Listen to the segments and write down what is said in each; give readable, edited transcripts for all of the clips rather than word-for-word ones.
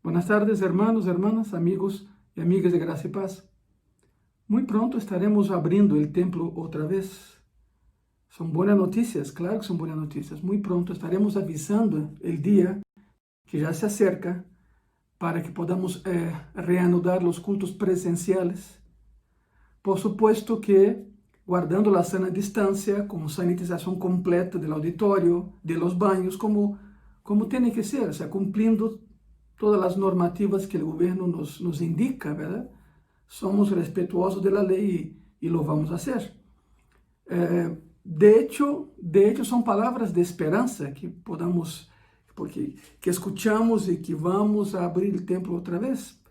Buenas tardes, hermanos, hermanas, amigos y amigas de Gracia y Paz. Muy pronto estaremos abriendo el templo otra vez. Son buenas noticias, claro que son buenas noticias. Muy pronto estaremos avisando el día que ya se acerca para que podamos reanudar los cultos presenciales. Por supuesto que guardando la sana distancia, con sanitización completa del auditorio, de los baños, como tiene que ser, o sea, cumpliendo todas las normativas que el gobierno nos indica, ¿verdad? Somos respetuosos de la ley y lo vamos a hacer. De hecho, son palabras de esperanza que que escuchamos y que vamos a abrir el templo otra vez.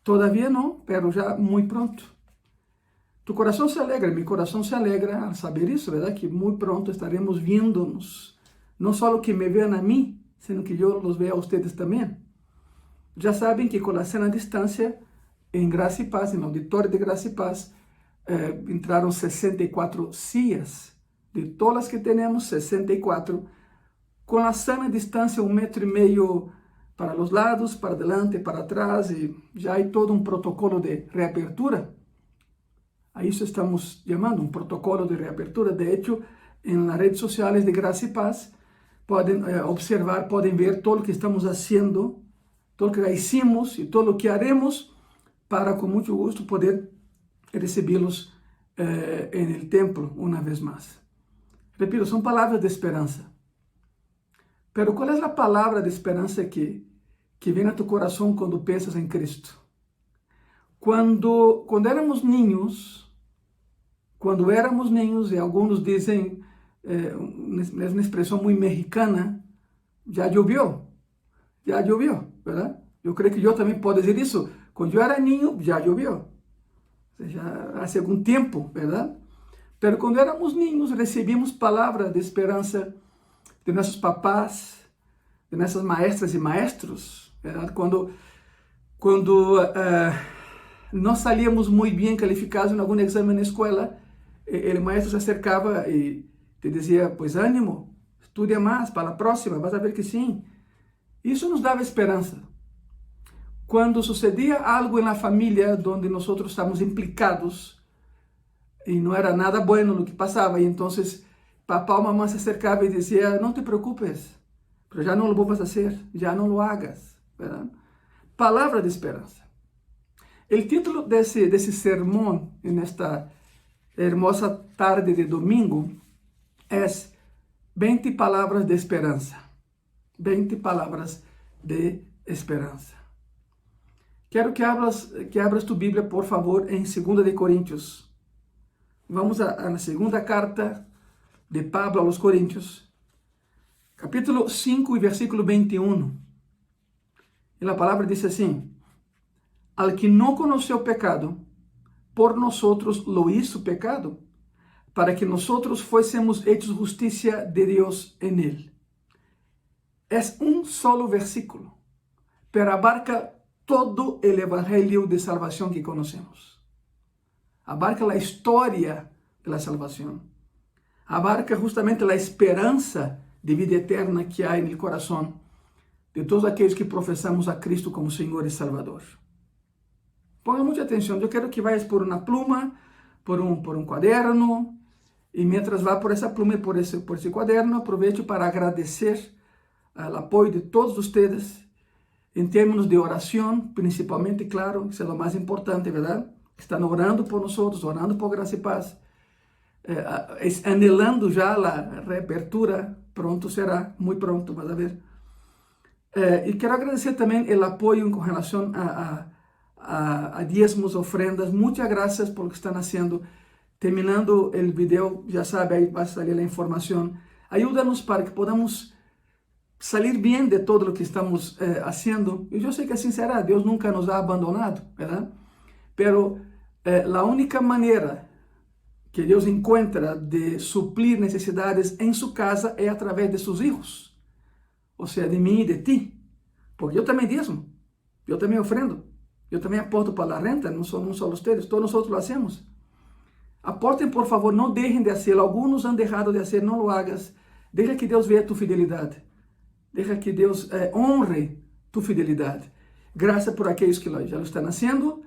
Todavía no, pero ya muy pronto. Tu corazón se alegra, mi corazón se alegra al saber eso, ¿verdad? Que muy pronto estaremos viéndonos. No solo que me vean a mí, sino que yo los vea a ustedes también. Já sabem que com a sana distância, em Graça e Paz, no auditório de Graça e Paz, entraram 64 sillas. De todas as que temos, 64. Com a sana distância, 1,5 metro para os lados, para adelante, para trás, e já há todo um protocolo de reapertura. A isso estamos chamando, um protocolo de reapertura. De hecho, nas redes sociais de Graça e Paz, podem observar, podem ver todo o que estamos fazendo, todo lo que já hicimos e todo lo que haremos para, com muito gusto, poder recebê-los en el templo uma vez mais. Repito, são palavras de esperança. Pero qual é a palavra de esperança que vem a tu coração quando pensas em Cristo? Quando éramos ninhos, e alguns dizem, é uma expressão muito mexicana, já choveu, ¿verdad? Eu creio que eu também posso dizer isso. Quando eu era niño, já choveu. Já há algum tempo, ¿verdad? Pero quando éramos niños, recebíamos palavras de esperança de nossos papás, de nossas maestras e maestros, ¿verdad? Quando não salíamos muito bem calificados em algum exame na escola, o maestro se acercava e te dizia, pues ánimo, estudia mais para a próxima, vas a ver que sim. Isso nos dava esperança. Quando sucedia algo na família onde nós estávamos implicados e não era nada bueno o que passava, e então papá ou mamãe se acercava e dizia, não te preocupes, pero já não lo vou fazer, já não lo hagas. ¿Verdad? Palavra de esperança. O título desse sermão, nesta hermosa tarde de domingo, é 20 palavras de esperança. 20 palavras de esperança. Quero que abras tu Bíblia, por favor, em 2 de Coríntios. Vamos na segunda carta de Pablo aos Coríntios, capítulo 5 e versículo 21. E a palavra diz assim: Al que não conheceu o pecado, por nosotros lo hizo pecado, para que nosotros fuésemos hechos justicia de Dios en él. Es un solo versículo, pero abarca todo el evangelio de salvación que conocemos. Abarca la historia de la salvación. Abarca justamente la esperanza de vida eterna que hay en el corazón de todos aquellos que profesamos a Cristo como Señor y Salvador. Ponga mucha atención. Yo quiero que vayas por una pluma, por un cuaderno, y mientras va por esa pluma y por ese cuaderno, aprovecho para agradecer al apoyo de todos ustedes en términos de oración, principalmente, claro, eso es lo más importante, ¿verdad? Están orando por nosotros, orando por Gracia y Paz, anhelando ya la reapertura, pronto será, muy pronto, vas a ver. Y quiero agradecer también el apoyo con relación a diezmos, ofrendas. Muchas gracias por lo que están haciendo. Terminando el video, ya sabe, ahí va a salir la información. Ayúdanos para que podamos salir bien de todo lo que estamos haciendo. Y yo sé que así será. Dios nunca nos ha abandonado, ¿verdad? Pero la única manera que Dios encuentra de suplir necesidades en su casa es a través de sus hijos. O sea, de mí y de ti. Porque yo también diezmo. Yo también ofrendo. Yo también aporto para la renta. No son solo ustedes. Todos nosotros lo hacemos. Aportem, por favor. No dejen de hacerlo. Algunos han dejado de hacer. No lo hagas. Deja que Deus vea tu fidelidade. Deja que Deus honre tu fidelidade. Gracias por aquellos que ya lo están haciendo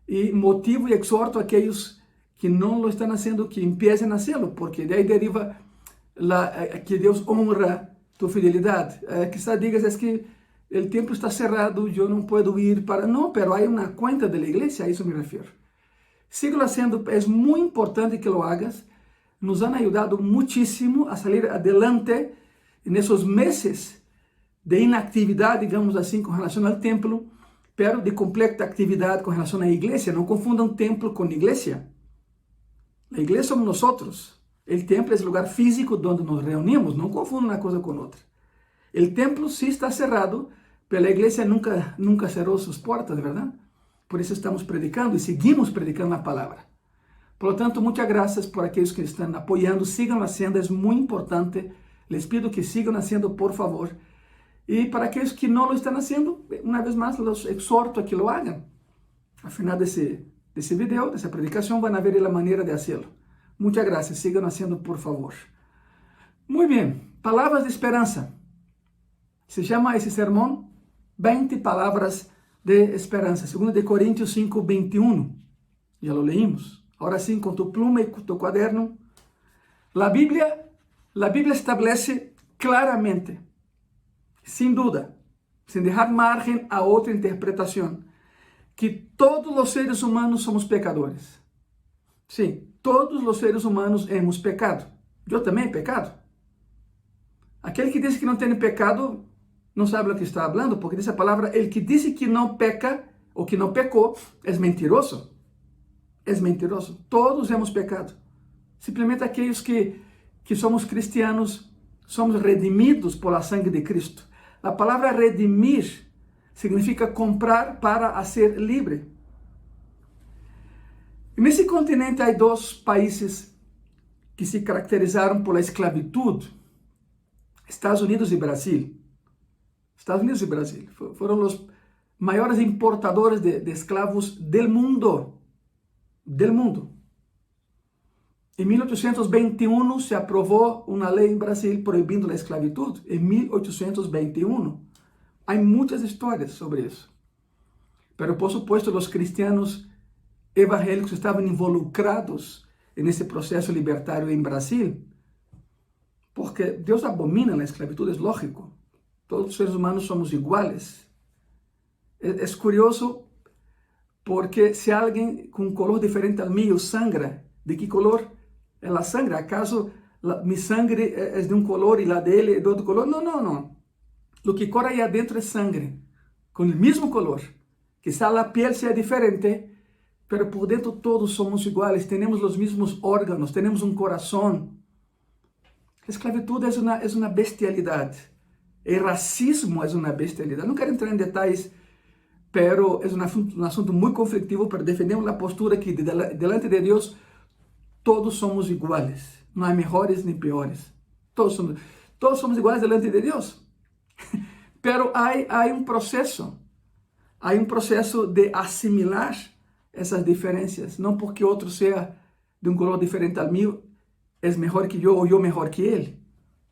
y motivo y exhorto a aquellos que no lo están haciendo que empiecen a hacerlo, porque de ahí deriva que Dios honra tu fidelidad. Quizás digas, es que el templo está cerrado, yo no puedo ir para... No, pero hay una cuenta de la iglesia, a eso me refiero. Síguelo haciendo, es muy importante que lo hagas. Nos han ayudado muchísimo a salir adelante en esos meses de inactividad, digamos así, con relación al templo, pero de completa actividad con relación a la iglesia. No confundan templo con iglesia. La iglesia somos nosotros. El templo es el lugar físico donde nos reunimos. No confundan una cosa con otra. El templo sí está cerrado, pero la iglesia nunca cerró sus puertas, ¿verdad? Por eso estamos predicando y seguimos predicando la palabra. Por lo tanto, muchas gracias por aquellos que están apoyando. Sigan haciendo, es muy importante. Les pido que sigan haciendo, por favor. Y para aquellos que no lo están haciendo, una vez más los exhorto a que lo hagan. Al final de ese video, de esa predicación, van a ver la manera de hacerlo. Muchas gracias, sigan haciendo, por favor. Muy bien, palabras de esperanza. Se llama ese sermón 20 palabras de esperanza. 2 de Corintios 5, 21. Ya lo leímos. Ahora sí, con tu pluma y con tu cuaderno. La Biblia establece claramente, sin duda, sin dejar margen a otra interpretación, que todos los seres humanos somos pecadores. Sí, todos los seres humanos hemos pecado. Yo también he pecado. Aquel que dice que no tiene pecado, no sabe lo que está hablando, porque dice la palabra, el que dice que no peca o que no pecó, es mentiroso. Es mentiroso. Todos hemos pecado. Simplemente aquellos que somos cristianos, somos redimidos por la sangre de Cristo. La palabra redimir significa comprar para hacer libre. En ese continente hay dos países que se caracterizaron por la esclavitud. Estados Unidos y Brasil. Estados Unidos y Brasil fueron los mayores importadores de esclavos del mundo. Del mundo. En 1821 se aprobó una ley en Brasil prohibiendo la esclavitud. En 1821. Hay muchas historias sobre eso. Pero por supuesto los cristianos evangélicos estaban involucrados en ese proceso libertario en Brasil. Porque Dios abomina la esclavitud, es lógico. Todos los seres humanos somos iguales. Es curioso porque si alguien con un color diferente al mío sangra, ¿de qué color es la sangre? ¿Acaso mi sangre es de un color y la de él es de otro color? No, no, no. Lo que corre ahí adentro es sangre, con el mismo color. Quizá la piel sea diferente, pero por dentro todos somos iguales, tenemos los mismos órganos, tenemos un corazón. La esclavitud es una bestialidad. El racismo es una bestialidad. No quiero entrar en detalles, pero es un asunto muy conflictivo, pero defendemos la postura que delante de Dios todos somos iguales. No hay mejores ni peores. Todos somos iguales delante de Dios. Pero hay un proceso. Hay un proceso de asimilar esas diferencias. No porque otro sea de un color diferente al mío, es mejor que yo o yo mejor que él.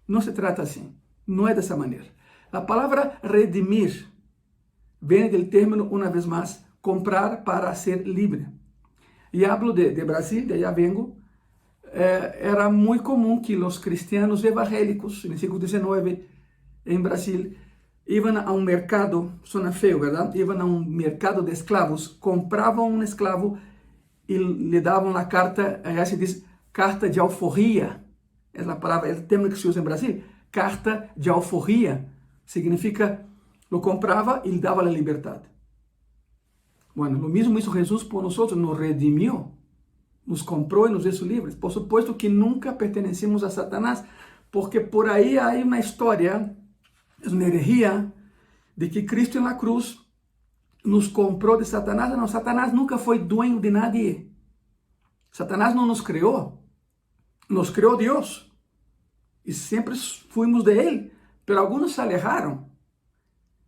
No se trata así. No es de esa manera. La palabra redimir viene del término, una vez más, comprar para ser libre. Y hablo de Brasil, de allá vengo. Era muy común que los cristianos evangélicos, en el siglo XIX, en Brasil, iban a un mercado, suena feo, ¿verdad? Iban a un mercado de esclavos, compraban un esclavo y le daban la carta, allá se dice carta de alforría, es la palabra, el término que se usa en Brasil, carta de alforría, significa, lo compraba y le daba la libertad. Bueno, lo mismo hizo Jesús por nosotros, nos redimió, nos compró y nos hizo libres. Por supuesto que nunca pertenecimos a Satanás, porque por ahí hay una historia, es una herejía, de que Cristo en la cruz nos compró de Satanás. No, Satanás nunca fue dueño de nadie. Satanás no nos creó Dios. Y siempre fuimos de él, pero algunos se alejaron.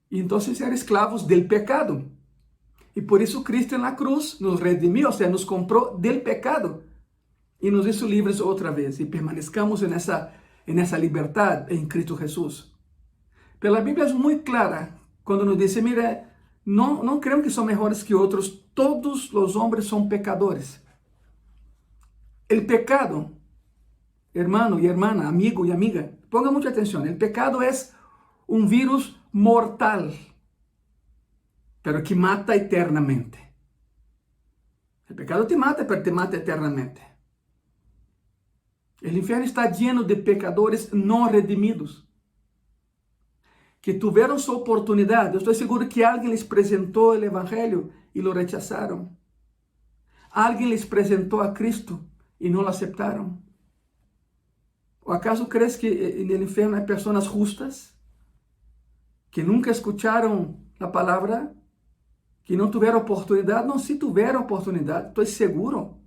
Y entonces eran esclavos del pecado. Y por eso Cristo en la cruz nos redimió, o sea, nos compró del pecado. Y nos hizo libres otra vez. Y permanezcamos en esa libertad en Cristo Jesús. Pero la Biblia es muy clara cuando nos dice, mira, não crean que são melhores que outros. Todos os homens são pecadores. O pecado, hermano e hermana, amigo e amiga, ponga muita atenção. O pecado é um vírus mortal, pero que mata eternamente. O pecado te mata, pero te mata eternamente. O inferno está lleno de pecadores não redimidos, que tiveram sua oportunidade. Eu estou seguro que alguém lhes apresentou o evangelho e lo rechazaram. Alguém lhes apresentou a Cristo e não lo aceptaram. ¿O acaso crees que no inferno há pessoas justas que nunca escucharam a palavra, que não tiveram oportunidade? Não, se tiveram oportunidade, estou seguro.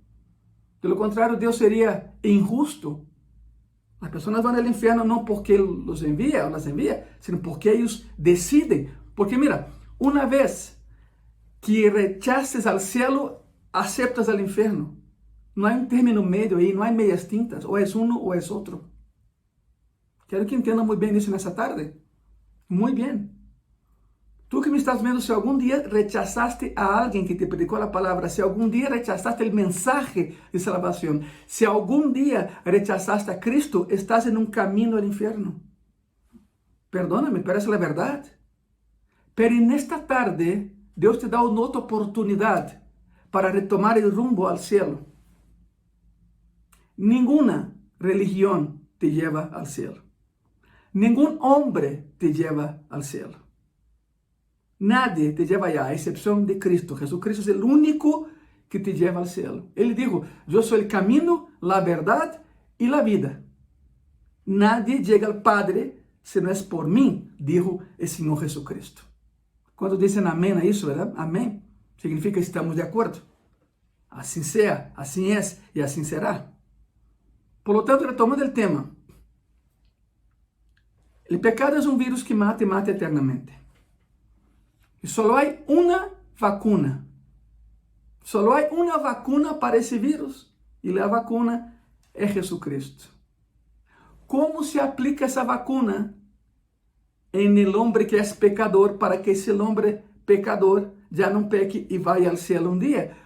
Pelo contrário, Deus seria injusto. As pessoas vão ao inferno não porque los envia ou las envia, sino porque eles decidem. Porque mira, uma vez que rechaces al cielo, aceptas al inferno. Não há um término meio aí, não há meias tintas, ou é um ou é outro. Quero que entenda muito bem isso nessa tarde. Muito bem. Tu que me estás vendo, se algum dia rechazaste a alguém que te predicou a palavra, se algum dia rechazaste o mensaje de salvação, se algum dia rechazaste a Cristo, estás em um caminho ao inferno. Perdóname, pero essa é a verdade. Pero nesta tarde, Deus te dá uma outra oportunidade para retomar o rumbo ao cielo. Nenhuma religião te lleva ao cielo. Nenhum homem te lleva ao cielo. Nadie te lleva allá, a excepção de Cristo. Jesucristo é o único que te lleva ao cielo. Ele dijo, eu sou o caminho, a verdade e a vida. Nadie chega ao Padre se não é por mim, dijo o Senhor Jesucristo. Quando dizem amém a isso, verdade? Amém. Significa que estamos de acordo. Assim seja, assim é e assim será. Por lo tanto, retomando o tema. O pecado é um vírus que mata e mata eternamente. E só há uma vacuna. Só há uma vacuna para esse vírus. E a vacuna é Jesucristo. Como se aplica essa vacuna em el homem que é pecador para que esse homem pecador já não peque e vá ao céu um dia?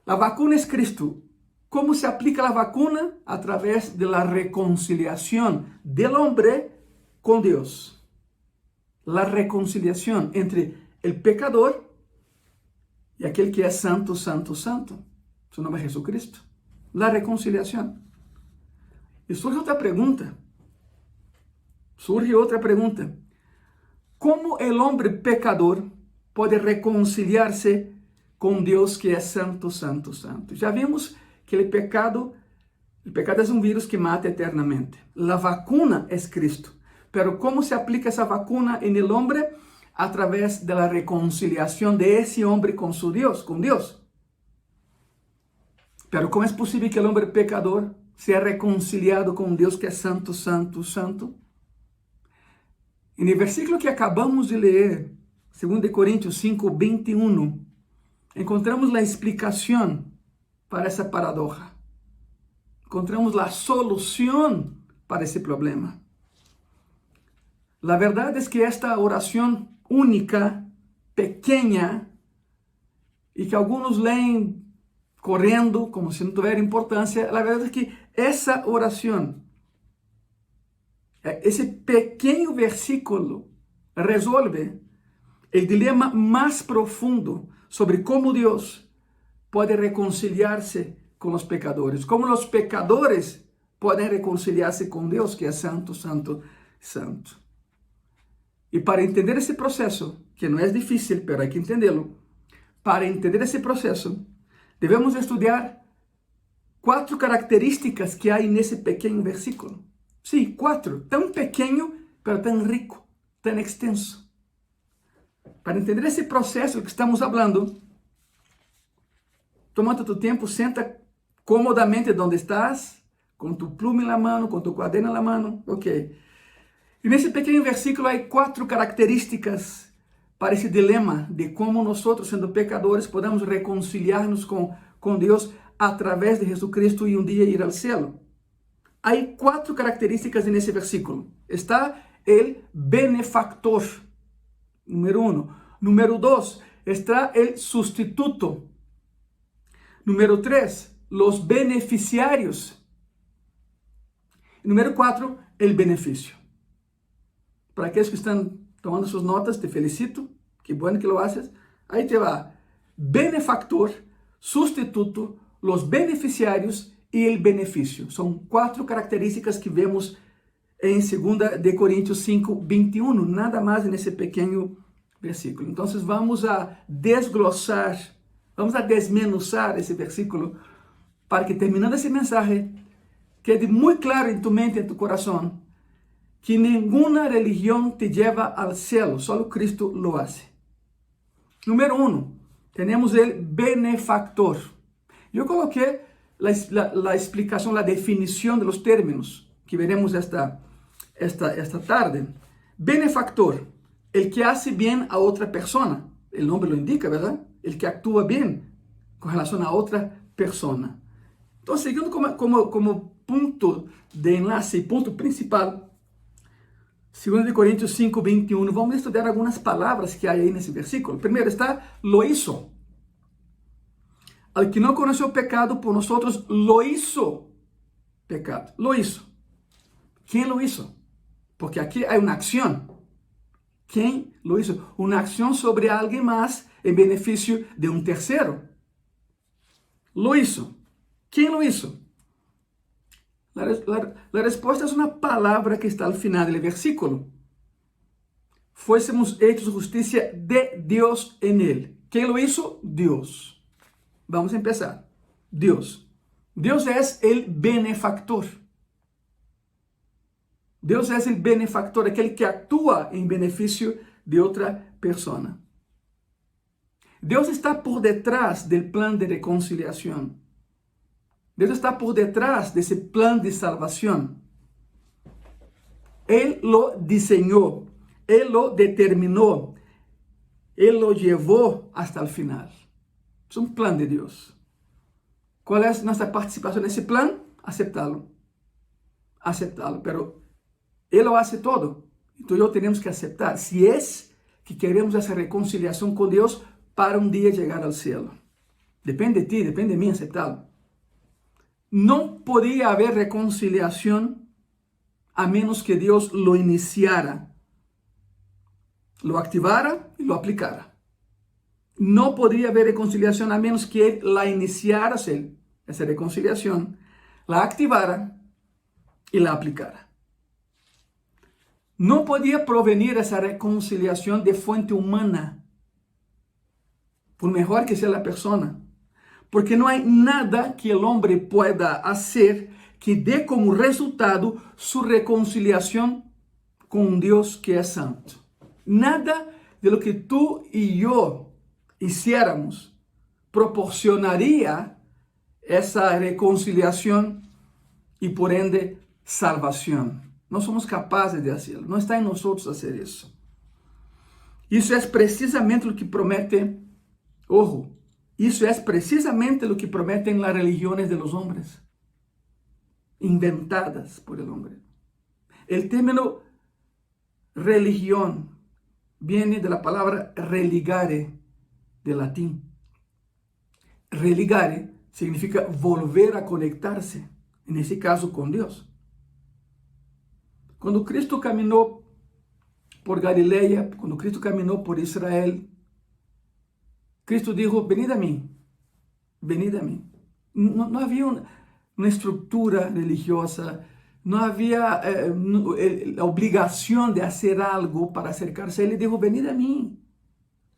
A vacuna é Cristo. Como se aplica a vacuna? A través de la reconciliação del homem com Deus. La reconciliação entre o pecador e aquele que é santo, santo, santo. Seu nome é Jesucristo. La reconciliação. E surge outra pergunta. Como o homem pecador pode reconciliar-se com Deus que é santo, santo, santo? Já vimos que o pecado é um vírus que mata eternamente. A vacuna é Cristo. Pero como se aplica essa vacuna en el hombre? A través de la reconciliación de ese hombre con su Dios, con Dios. Pero ¿cómo es posible que el hombre pecador sea reconciliado con Dios que es santo, santo, santo? En el versículo que acabamos de leer, 2 Coríntios 5, 21, encontramos la explicación para esa paradoja. Encontramos la solución para ese problema. La verdad es que esta oración única, pequeña, y que algunos leen corriendo como si no tuviera importancia, la verdad es que esa oración, ese pequeño versículo, resuelve el dilema más profundo sobre cómo Dios puede reconciliarse con los pecadores, cómo los pecadores pueden reconciliarse con Dios, que es santo, santo, santo. E para entender esse processo, que não é difícil, mas há que entendê-lo, para entender esse processo, devemos estudar 4 características que há nesse pequeno versículo. Sim, 4, tão pequeno, mas tão rico, tão extenso. Para entender esse processo que estamos falando, toma tu tempo, senta cómodamente onde estás, com tu pluma na mão, com tu quaderno na mão, ok. E nesse pequeno versículo há 4 características para esse dilema de como nós, sendo pecadores, podemos reconciliar-nos com Deus através de Jesucristo e um dia ir ao céu. Há 4 características nesse versículo. Está o benefactor, número 1. Número 2, está el sustituto. Número 3, los beneficiarios. Número 4, el beneficio. Para aquellos que están tomando sus notas, te felicito. Qué bueno que lo haces. Ahí te va. Benefactor, sustituto, los beneficiarios y el beneficio. Son 4 características que vemos en 2 de Corintios 5, 21. Nada más en ese pequeño versículo. Entonces vamos a desglosar, vamos a desmenuzar ese versículo para que terminando ese mensaje quede muy claro en tu mente, en tu corazón, que ninguna religión te lleva al cielo, solo Cristo lo hace. Número 1, tenemos el benefactor. Yo coloqué la explicación, la definición de los términos que veremos esta tarde. Benefactor, el que hace bien a otra persona. El nombre lo indica, ¿verdad? El que actúa bien con relación a otra persona. Entonces, siguiendo como punto de enlace y punto principal, 2 de Corintios 5, 21, vamos a estudiar algunas palabras que hay ahí nesse versículo. Primero está lo hizo. Al que no conoció pecado por nosotros, lo hizo pecado. Lo hizo. ¿Quién lo hizo? Porque aquí hay una acción. ¿Quién lo hizo? Una acción sobre alguien más en beneficio de un tercero. Lo hizo. ¿Quién lo hizo? La respuesta es una palabra que está al final del versículo. Fuésemos hechos justicia de Dios en él. ¿Quién lo hizo? Dios. Vamos a empezar. Dios. Dios es el benefactor. Dios es el benefactor, aquel que actúa en beneficio de otra persona. Dios está por detrás del plan de reconciliación. Dios está por detrás de ese plan de salvación. Él lo diseñó, Él lo determinó, Él lo llevó hasta el final. Es un plan de Dios. ¿Cuál es nuestra participación en ese plan? Aceptarlo. Aceptarlo, pero Él lo hace todo. Y tú y yo tenemos que aceptar, si es que queremos esa reconciliación con Dios para un día llegar al cielo. Depende de ti, depende de mí aceptarlo. No podía haber reconciliación a menos que Dios lo iniciara, lo activara y lo aplicara. No podría haber reconciliación a menos que Él la iniciara, esa reconciliación, la activara y la aplicara. No podía provenir esa reconciliación de fuente humana, por mejor que sea la persona. Porque no hay nada que el hombre pueda hacer que dé como resultado su reconciliación con un Dios que es santo. Nada de lo que tú y yo hiciéramos proporcionaría esa reconciliación y por ende salvación. No somos capaces de hacerlo. No está en nosotros hacer eso. Isso es precisamente lo que promete, ojo, isso es precisamente lo que prometen las religiones de los hombres, inventadas por el hombre. El término religión viene de la palabra religare, del latín. Religare significa volver a conectarse, en ese caso con Dios. Cuando Cristo caminó por Galilea, cuando Cristo caminó por Israel, Cristo dijo, venid a mí, venid a mí. No había una estructura religiosa, no había la obligación de hacer algo para acercarse a Él. Él dijo, venid a mí,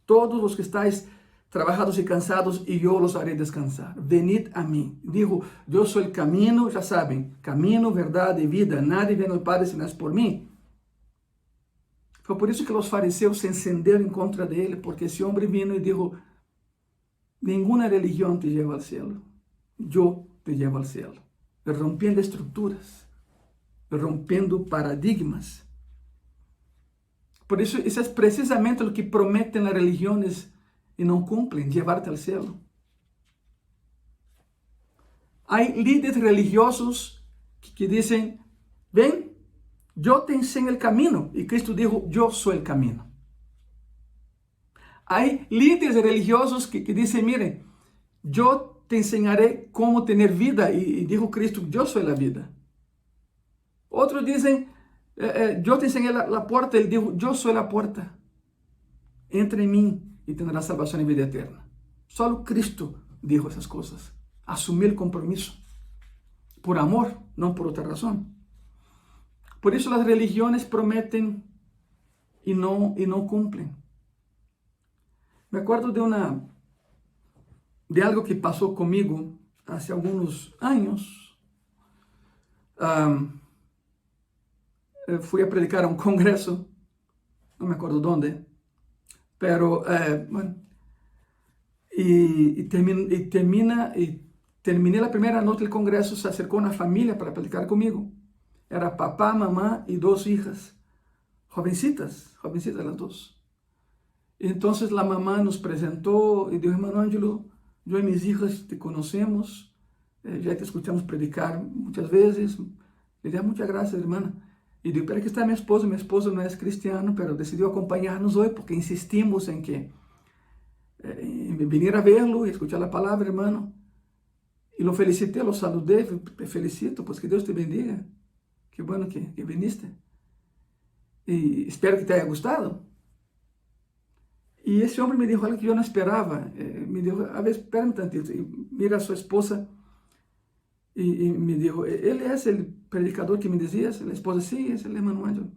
todos los que estáis trabajados y cansados, y yo los haré descansar. Venid a mí. Dijo, yo soy el camino, ya saben, camino, verdad y vida. Nadie viene al Padre si no es por mí. Fue por eso que los fariseos se encenderam en contra de Él, porque ese hombre vino y dijo, ninguna religión te lleva al cielo. Yo te llevo al cielo. Rompiendo estructuras, rompiendo paradigmas. Por eso, eso es precisamente lo que prometen las religiones y no cumplen, llevarte al cielo. Hay líderes religiosos que dicen, ven, yo te enseño el camino. Y Cristo dijo, yo soy el camino. Hay líderes religiosos que dicen, mire, yo te enseñaré cómo tener vida. Y dijo Cristo, yo soy la vida. Otros dicen, yo te enseñé la puerta. Él dijo, yo soy la puerta. Entra en mí y tendrás salvación y vida eterna. Solo Cristo dijo esas cosas. Asumió el compromiso. Por amor, no por otra razón. Por eso las religiones prometen y no cumplen. Me acuerdo de algo que pasó conmigo hace algunos años. Fui a predicar a un congreso, no me acuerdo dónde, pero bueno, terminé la primera noche del congreso, se acercó una familia para predicar conmigo. Era papá, mamá y dos hijas, jovencitas las dos. Entonces la mamá nos presentó y dijo, hermano Ángelo, yo y mis hijas te conocemos, ya te escuchamos predicar muchas veces. Le dije, muchas gracias, hermana. Y digo, pero aquí está mi esposo no es cristiano, pero decidió acompañarnos hoy porque insistimos en que venir a verlo y escuchar la palabra, hermano. Y lo felicité, lo saludé, te felicito, pues que Dios te bendiga. Qué bueno que viniste. Y espero que te haya gustado. Y ese hombre me dijo algo que yo no esperaba. Me dijo, a ver, espérame tantito. Y mira a su esposa y me dijo, ¿él es el predicador que me decías? La esposa, sí, es el hermano Ángelo.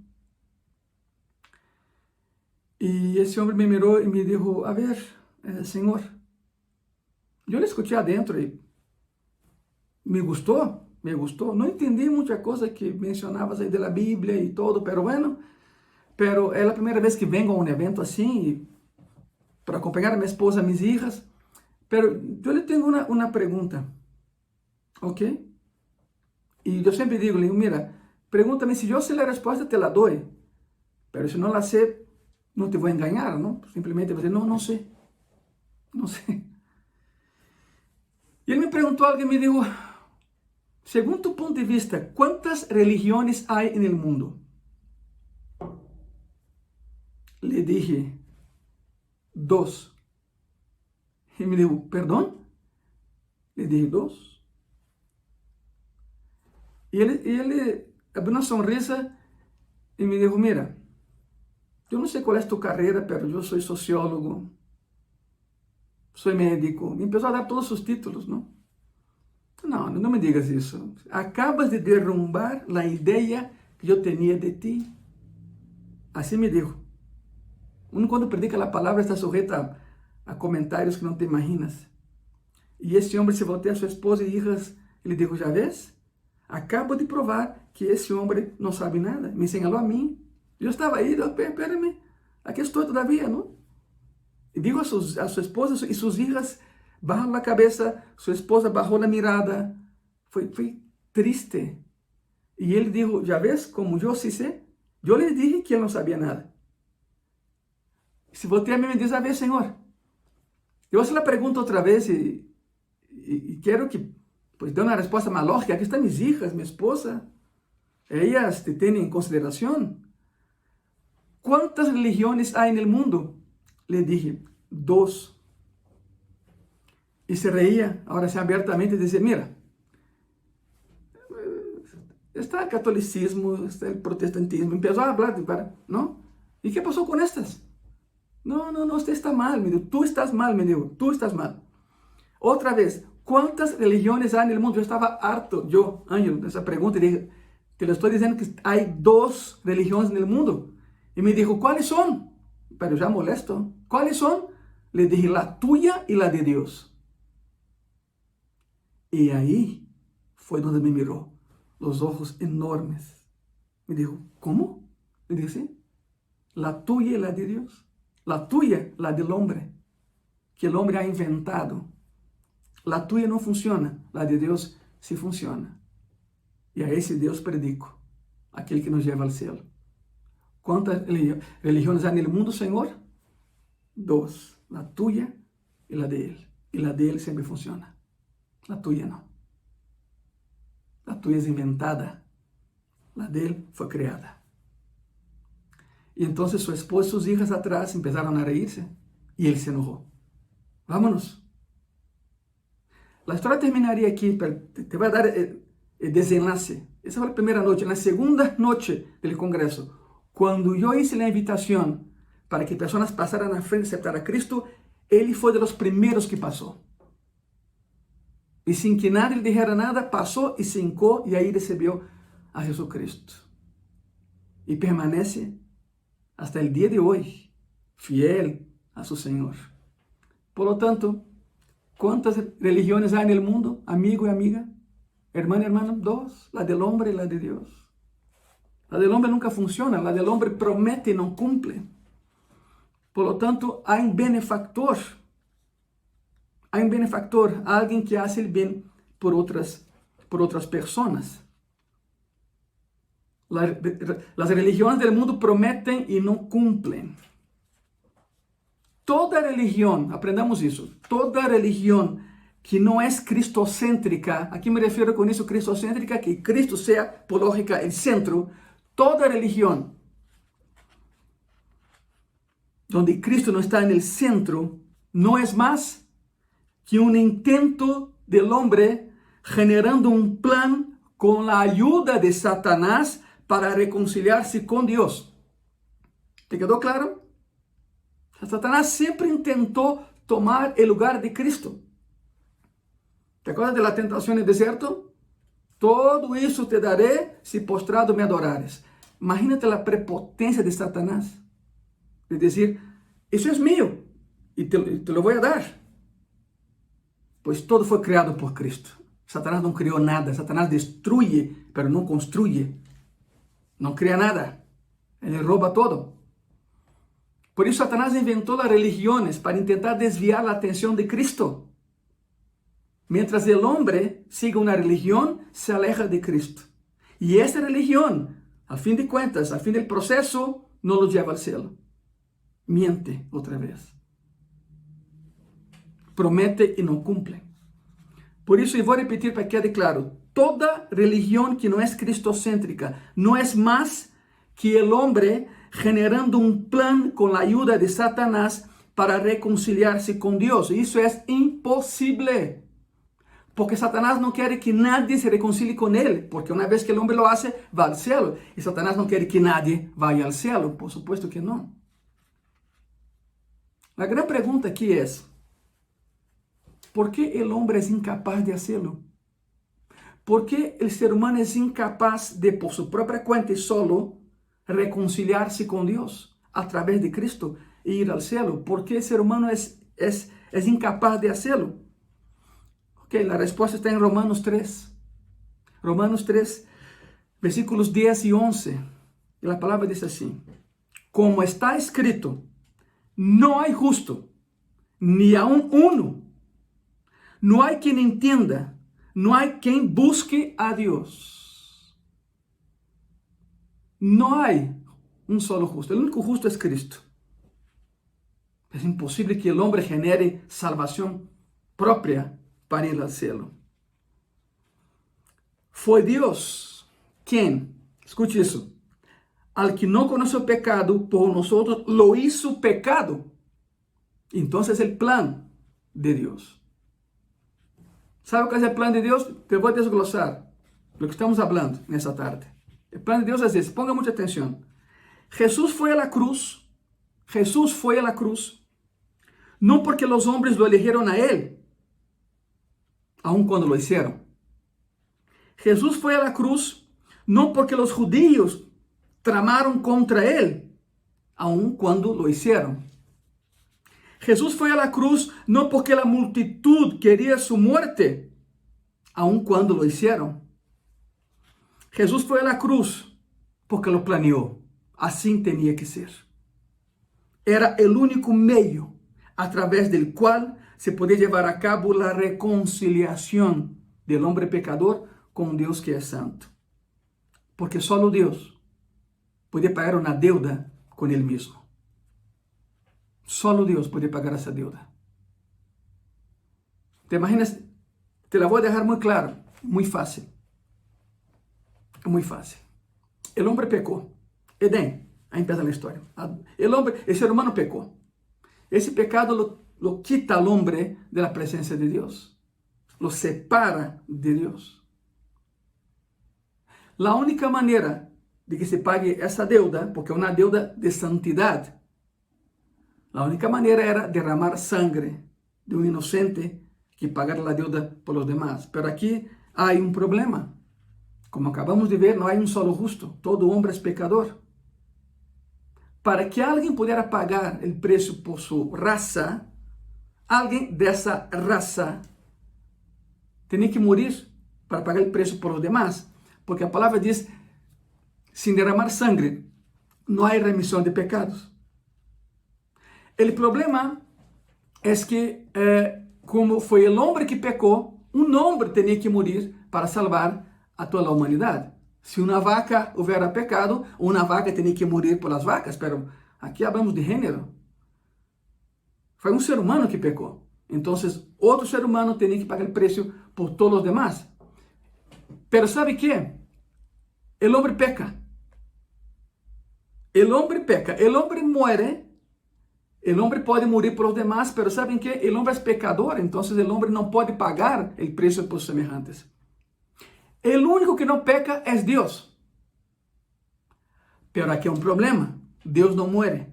Y ese hombre me miró y me dijo, a ver, Señor, yo le escuché adentro y me gustó. No entendí muchas cosas que mencionabas ahí de la Biblia y todo, pero bueno, pero es la primera vez que vengo a un evento así, para acompañar a mi esposa, a mis hijas. Pero yo le tengo una pregunta, ¿ok? Y yo siempre digo, le digo, mira, pregúntame, si yo sé la respuesta, te la doy. Pero si no la sé, no te voy a engañar, ¿no? Simplemente voy a decir, no sé. Y él me preguntó algo y me dijo, según tu punto de vista, ¿cuántas religiones hay en el mundo? Le dije, 2. Y me dijo, ¿perdón? Le dije, 2. Y él abrió una sonrisa y me dijo, mira, yo no sé cuál es tu carrera, pero yo soy sociólogo, soy médico. Y empezó a dar todos sus títulos, ¿no? No me digas eso. Acabas de derrumbar la idea que yo tenía de ti. Así me dijo. Uno cuando predica la palabra está sujeto a comentarios que no te imaginas. Y ese hombre se volteó a su esposa y hijas y le dijo, ¿ya ves? Acabo de probar que ese hombre no sabe nada. Me señaló a mí. Yo estaba ahí, espérame, aquí estoy todavía, ¿no? Y dijo a su esposa y sus hijas bajaron la cabeza, su esposa bajó la mirada. Fue triste. Y él dijo, ¿ya ves como yo sí sé? Yo les dije que él no sabía nada. Se voltea a mí y me dice, a ver, Señor, yo hago la pregunta otra vez y quiero que pues dé una respuesta más lógica. Aquí están mis hijas, mi esposa. Ellas te tienen en consideración. ¿Cuántas religiones hay en el mundo? Le dije, 2. Y se reía, ahora sí abiertamente, y decía, mira, está el catolicismo, está el protestantismo. Empezó a hablar, ¿no? ¿Y qué pasó con estas? No, usted está mal, me dijo. Tú estás mal, me dijo. Tú estás mal. Otra vez, ¿cuántas religiones hay en el mundo? Yo estaba harto, Ángel, de esa pregunta. Y dije, te lo estoy diciendo que hay 2 religiones en el mundo. Y me dijo, ¿cuáles son? Pero ya molesto. ¿Cuáles son? Le dije, la tuya y la de Dios. Y ahí fue donde me miró, los ojos enormes. Me dijo, ¿cómo? Le dije, sí. La tuya y la de Dios. La tuya, la del hombre, que el hombre ha inventado. La tuya no funciona, la de Dios sí funciona. Y a ese Dios predico, aquel que nos lleva al cielo. ¿Cuántas religiones hay en el mundo, Señor? 2, la tuya y la de Él. Y la de Él siempre funciona. La tuya no. La tuya es inventada. La de Él fue creada. Y entonces su esposa y sus hijas atrás empezaron a reírse. y él se enojó. Vámonos. La historia terminaría aquí, pero te voy a dar el desenlace. Esa fue la primera noche. En la segunda noche del Congreso, cuando yo hice la invitación para que personas pasaran al frente y aceptaran a Cristo, él fue de los primeros que pasó. Y sin que nadie le dijera nada, pasó y se hincó y ahí recibió a Jesucristo. Y permanece hasta el día de hoy fiel a su Señor. Por lo tanto, ¿cuántas religiones hay en el mundo, amigo y amiga? Hermano y hermano, dos, la del hombre y la de Dios. La del hombre nunca funciona, la del hombre promete y no cumple. Por lo tanto, hay un benefactor. Hay un benefactor, alguien que hace el bien por otras personas. Las religiones del mundo prometen y no cumplen. Toda religión, aprendamos eso, toda religión que no es cristocéntrica, ¿a qué me refiero con eso cristocéntrica? Que Cristo sea, por lógica, el centro. Toda religión donde Cristo no está en el centro, no es más que un intento del hombre generando un plan con la ayuda de Satanás para reconciliarse con Dios. ¿Te quedó claro? Satanás siempre intentó tomar el lugar de Cristo. ¿Te acuerdas de la tentación en el desierto? Todo eso te daré si postrado me adorares. Imagínate la prepotencia de Satanás. Es decir, eso es mío y te lo voy a dar. Pues todo fue creado por Cristo. Satanás no creó nada. Satanás destruye, pero no construye. No crea nada. Él roba todo. Por eso Satanás inventó las religiones para intentar desviar la atención de Cristo. Mientras el hombre sigue una religión, se aleja de Cristo. Y esa religión, al fin de cuentas, al fin del proceso, no lo lleva al cielo. Miente otra vez. Promete y no cumple. Por eso, y voy a repetir para que quede claro, toda religión que no es cristocéntrica no es más que el hombre generando un plan con la ayuda de Satanás para reconciliarse con Dios. Y eso es imposible. Porque Satanás no quiere que nadie se reconcilie con él. Porque una vez que el hombre lo hace, va al cielo. Y Satanás no quiere que nadie vaya al cielo. Por supuesto que no. La gran pregunta aquí es, ¿por qué el hombre es incapaz de hacerlo? ¿Por qué el ser humano es incapaz de, por su propia cuenta y solo, reconciliarse con Dios a través de Cristo e ir al cielo? ¿Por qué el ser humano es incapaz de hacerlo? Ok, la respuesta está en Romanos 3. Romanos 3, versículos 10 y 11. Y la palabra dice así: como está escrito, no hay justo, ni aun uno. No hay quien entienda, no hay quien busque a Dios. No hay un solo justo. El único justo es Cristo. Es imposible que el hombre genere salvación propia para ir al cielo. Fue Dios quien, escuche eso, al que no conoció pecado, por nosotros lo hizo pecado. Entonces el plan de Dios. ¿Sabe cuál es el plan de Dios? Te voy a desglosar lo que estamos hablando en esta tarde. El plan de Dios es ese, ponga mucha atención. Jesús fue a la cruz, no porque los hombres lo eligieron a él, aun cuando lo hicieron. Jesús fue a la cruz, no porque los judíos tramaron contra él, aun cuando lo hicieron. Jesús fue a la cruz no porque la multitud quería su muerte, aun cuando lo hicieron. Jesús fue a la cruz porque lo planeó. Así tenía que ser. Era el único medio a través del cual se podía llevar a cabo la reconciliación del hombre pecador con Dios que es santo. Porque solo Dios podía pagar una deuda con él mismo. Solo Dios puede pagar esa deuda. ¿Te imaginas? Te la voy a dejar muy claro, muy fácil. Muy fácil. El hombre pecó. Edén, ahí empieza la historia. El ser humano pecó. ese pecado lo quita al hombre de la presencia de Dios, lo separa de Dios. La única manera de que se pague essa deuda, porque é uma deuda de santidade, a única maneira era derramar sangre de um inocente que pagar a deuda por los demás. Pero aqui há um problema. Como acabamos de ver, não há um solo justo. Todo homem é pecador. Para que alguém pudesse pagar o preço por sua raça, alguém dessa raça tinha que morir para pagar o preço por los demás. Porque a palavra diz, sem derramar sangre, não há remissão de pecados. O problema é que, como foi o homem que pecou, um homem tinha que morir para salvar a toda a humanidade. Se uma vaca houvera pecado, uma vaca tinha que morir por las vacas, pero aqui hablamos de gênero. Foi um ser humano que pecou. Então, outro ser humano tinha que pagar o preço por todos os demás. Pero sabe que? O homem peca. O homem peca. O homem muere. O homem pode morir por os demás, pero sabem que? O homem é pecador, então o homem não pode pagar o preço por semelhantes. O único que não peca é Deus. Pero aqui é um problema. Deus não muere.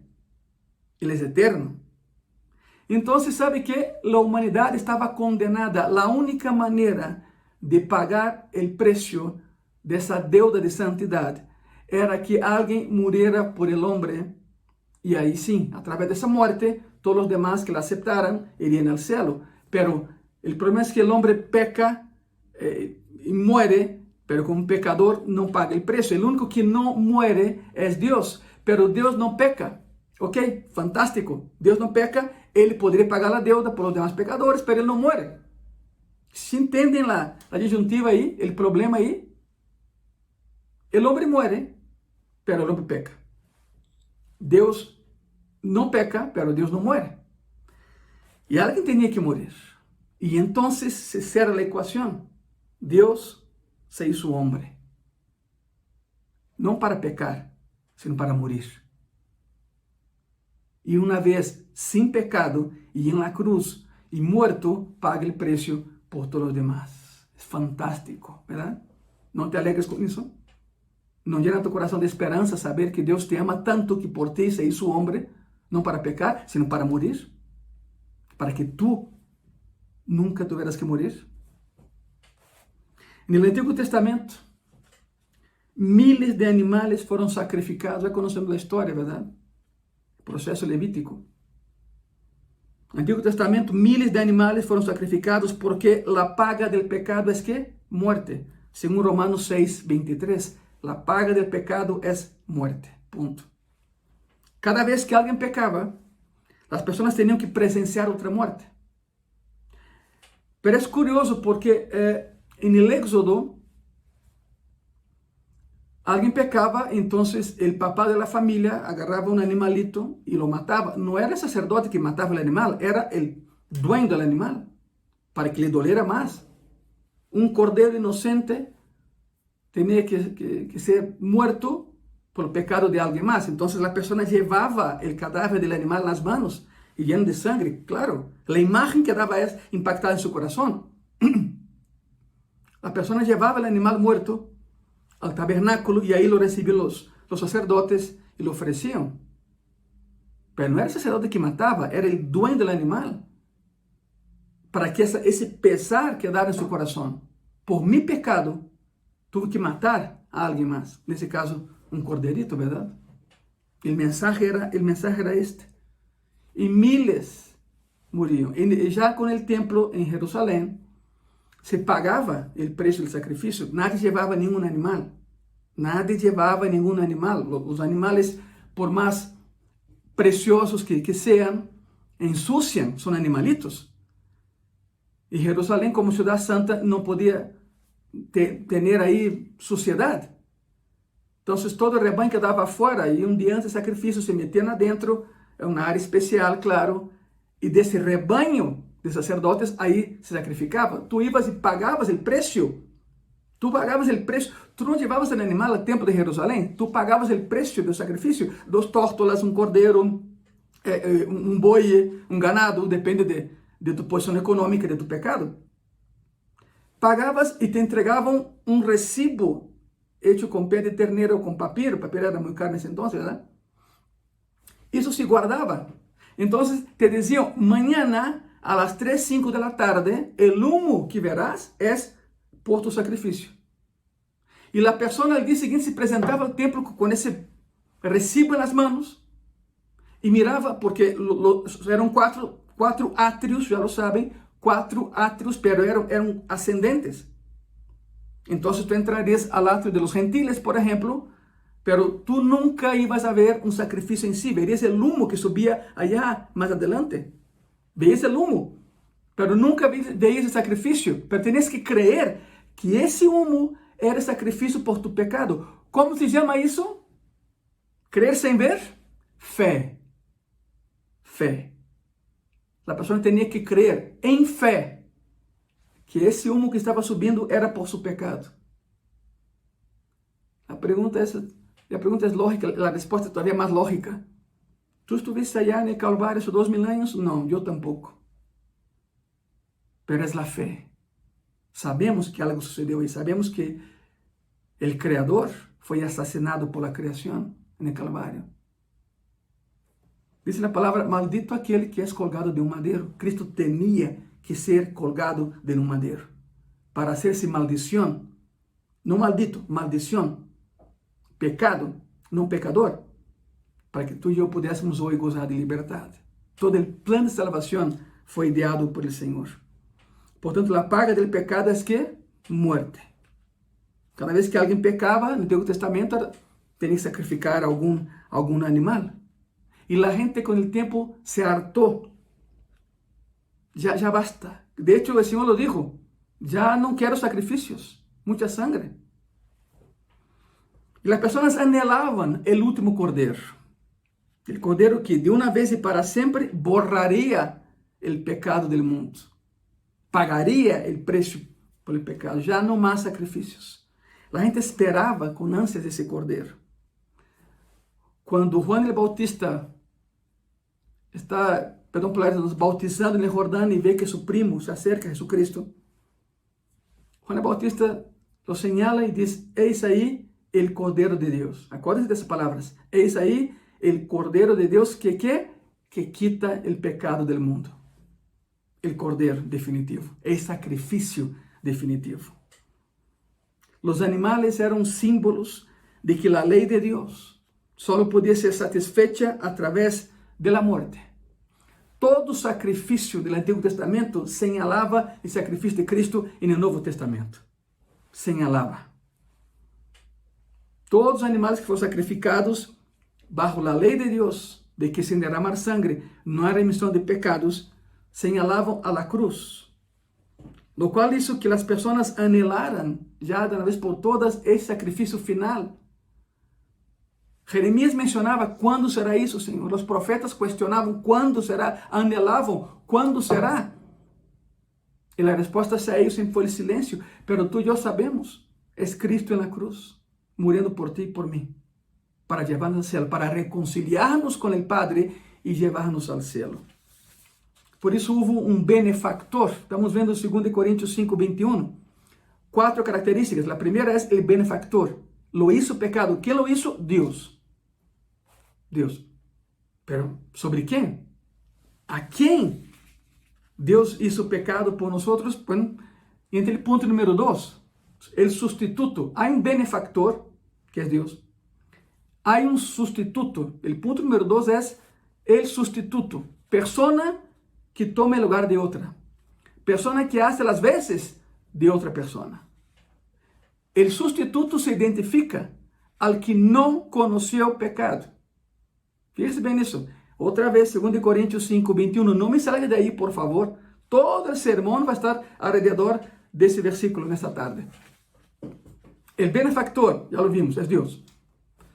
Ele é eterno. Então, sabe que a humanidade estava condenada. A única maneira de pagar o preço dessa deuda de santidade era que alguém morrera por el homem, e aí sim, através dessa morte, todos os demás que la aceptaram iriam ao céu. Pero o problema é que o homem peca e muere, pero como pecador não paga o preço. O único que não muere é Deus, pero Deus não peca. Ok? Fantástico. Deus não peca, ele poderia pagar a deuda por os demais pecadores, pero ele não muere. Se entendem a disjuntiva aí, o problema aí? O homem muere, pero o homem peca. Deus não peca, pero Deus não muere. E alguém tinha que morir. E então se cierra a equação. Deus se hizo homem. Não para pecar, sino para morir. E uma vez sem pecado e em la cruz e morto, paga o preço por todos os demás. É fantástico, verdade? Não te alegres com isso? Não llena tu coração de esperança saber que Deus te ama tanto que por ti se hizo homem, não para pecar, sino para morir? Para que tu nunca tuvieras que morir? No Antigo Testamento, miles de animais foram sacrificados. Já conhecemos a história, verdade? O processo levítico. No Antigo Testamento, miles de animais foram sacrificados porque a paga del pecado é que? Muerte. Segundo Romanos 6, 23. La paga del pecado es muerte. Punto. Cada vez que alguien pecaba, las personas tenían que presenciar otra muerte. Pero es curioso porque en el Éxodo, alguien pecaba, entonces el papá de la familia agarraba un animalito y lo mataba. No era el sacerdote que mataba el animal, era el dueño del animal, para que le doliera más. Un cordero inocente tenía que ser muerto por el pecado de alguien más. Entonces la persona llevaba el cadáver del animal en las manos y lleno de sangre. Claro, la imagen que daba es impactada en su corazón. La persona llevaba el animal muerto al tabernáculo y ahí lo recibían los sacerdotes y lo ofrecían. Pero no era el sacerdote que mataba, era el dueño del animal. Para que ese pesar quedara en su corazón. Por mi pecado, tuve que matar a alguien más. Nesse caso, un corderito, ¿verdad? El mensaje era este. Y miles murieron. Y ya con el templo en Jerusalén, se pagaba el precio del sacrificio. Nadie llevaba ningún animal. Nadie llevaba ningún animal. Los animales, por más preciosos que sean, ensucian, son animalitos. Y Jerusalén, como ciudad santa, no podía tener aí suciedade. Então, todo o rebanho quedava fora e um dia antes do sacrifício se metiam adentro, é uma área especial, claro, e desse rebanho de sacerdotes aí se sacrificava. Tu ibas e pagavas o preço. Tu pagavas o preço. Tu não levavas o animal ao templo de Jerusalém. Tu pagavas o preço do sacrifício. 2 tórtolas, um cordeiro, un boi, un ganado, depende de tu posición económica, de tu pecado. Pagabas y te entregaban un recibo hecho con piel de ternero o con papiro. El papiro era muy caro en ese entonces, ¿verdad? Eso se guardaba. Entonces te decían, mañana a las 3, 5 de la tarde, el humo que verás es por tu sacrificio. Y la persona al día siguiente se presentaba al templo con ese recibo en las manos y miraba, porque eran cuatro atrios, ya lo saben, 4 atrios, pero eran ascendentes. Entonces tú entrarías al atrio de los gentiles, por ejemplo, pero tú nunca ibas a ver un sacrificio en sí, verías el humo que subía allá más adelante. Veías el humo, pero nunca veías el sacrificio. Pero tenías que creer que ese humo era sacrificio por tu pecado. ¿Cómo se llama eso? Creer sin ver. Fe. Fe. La persona tenía que creer en fe que ese humo que estaba subiendo era por su pecado. La pregunta es lógica, la respuesta es todavía más lógica. ¿Tú estuviste allá en el Calvario hace 2000 años? No, yo tampoco. Pero es la fe. Sabemos que algo sucedió y sabemos que el Creador fue asesinado por la creación en el Calvario. Dice la palabra, maldito aquel que es colgado de un madero. Cristo tenía que ser colgado de un madero para hacerse maldición. No maldito, maldición. Pecado, no pecador. Para que tú y yo pudiésemos hoy gozar de libertad. Todo el plan de salvación fue ideado por el Señor. Por tanto, la paga del pecado es que muerte. Cada vez que alguien pecaba, en el Antiguo Testamento, tenía que sacrificar algún animal. Y la gente con el tiempo se hartó. Ya basta. De hecho, el Señor lo dijo. Ya no quiero sacrificios, mucha sangre. Y las personas anhelaban el último cordero. El cordero que de una vez y para siempre borraría el pecado del mundo. Pagaría el precio por el pecado. Ya no más sacrificios. La gente esperaba con ansias ese cordero. Cuando Juan el Bautista está, perdón por la expresión, bautizando en el Jordán y ve que su primo se acerca a Jesucristo, Juan el Bautista lo señala y dice, eis ahí el Cordero de Dios. Acuérdense de esas palabras. Eis ahí el Cordero de Dios que quita el pecado del mundo. El Cordero definitivo, el sacrificio definitivo. Los animales eran símbolos de que la ley de Dios solo podía ser satisfecha a través de la muerte. Todo sacrificio del Antiguo Testamento señalaba el sacrificio de Cristo en el Nuevo Testamento. Señalaba. Todos los animales que fueron sacrificados bajo la ley de Dios, de que sin derramar sangre no hay remisión de pecados, señalaban a la cruz. Lo cual hizo que las personas anhelaran ya de una vez por todas ese sacrificio final. Jeremías mencionaba, ¿cuándo será eso, Señor? Los profetas cuestionaban, ¿cuándo será? Anhelaban, ¿cuándo será? Y la respuesta hacia ellos siempre fue el silencio. Pero tú y yo sabemos, es Cristo en la cruz, muriendo por ti y por mí, para llevarnos al cielo, para reconciliarnos con el Padre y llevarnos al cielo. Por isso houve um benefactor. Estamos vendo 2 Coríntios 5, 21. 4 características. A primeira é o benefactor. Lo hizo pecado. ¿Quién lo hizo? Dios. Dios. Pero ¿sobre quién? ¿A quién Dios hizo pecado por nosotros? Bueno, entre el punto número 2, el sustituto. Hay un benefactor, que es Dios. Hay un sustituto. El punto número 2 es el sustituto. Persona que tome el lugar de otra. Persona que hace las veces de otra persona. El sustituto se identifica al que no conoció pecado. Fíjense bien eso. Otra vez, 2 Coríntios 5, 21. No me salga de ahí, por favor. Todo el sermón va a estar alrededor de ese versículo en esta tarde. El benefactor, ya lo vimos, es Dios.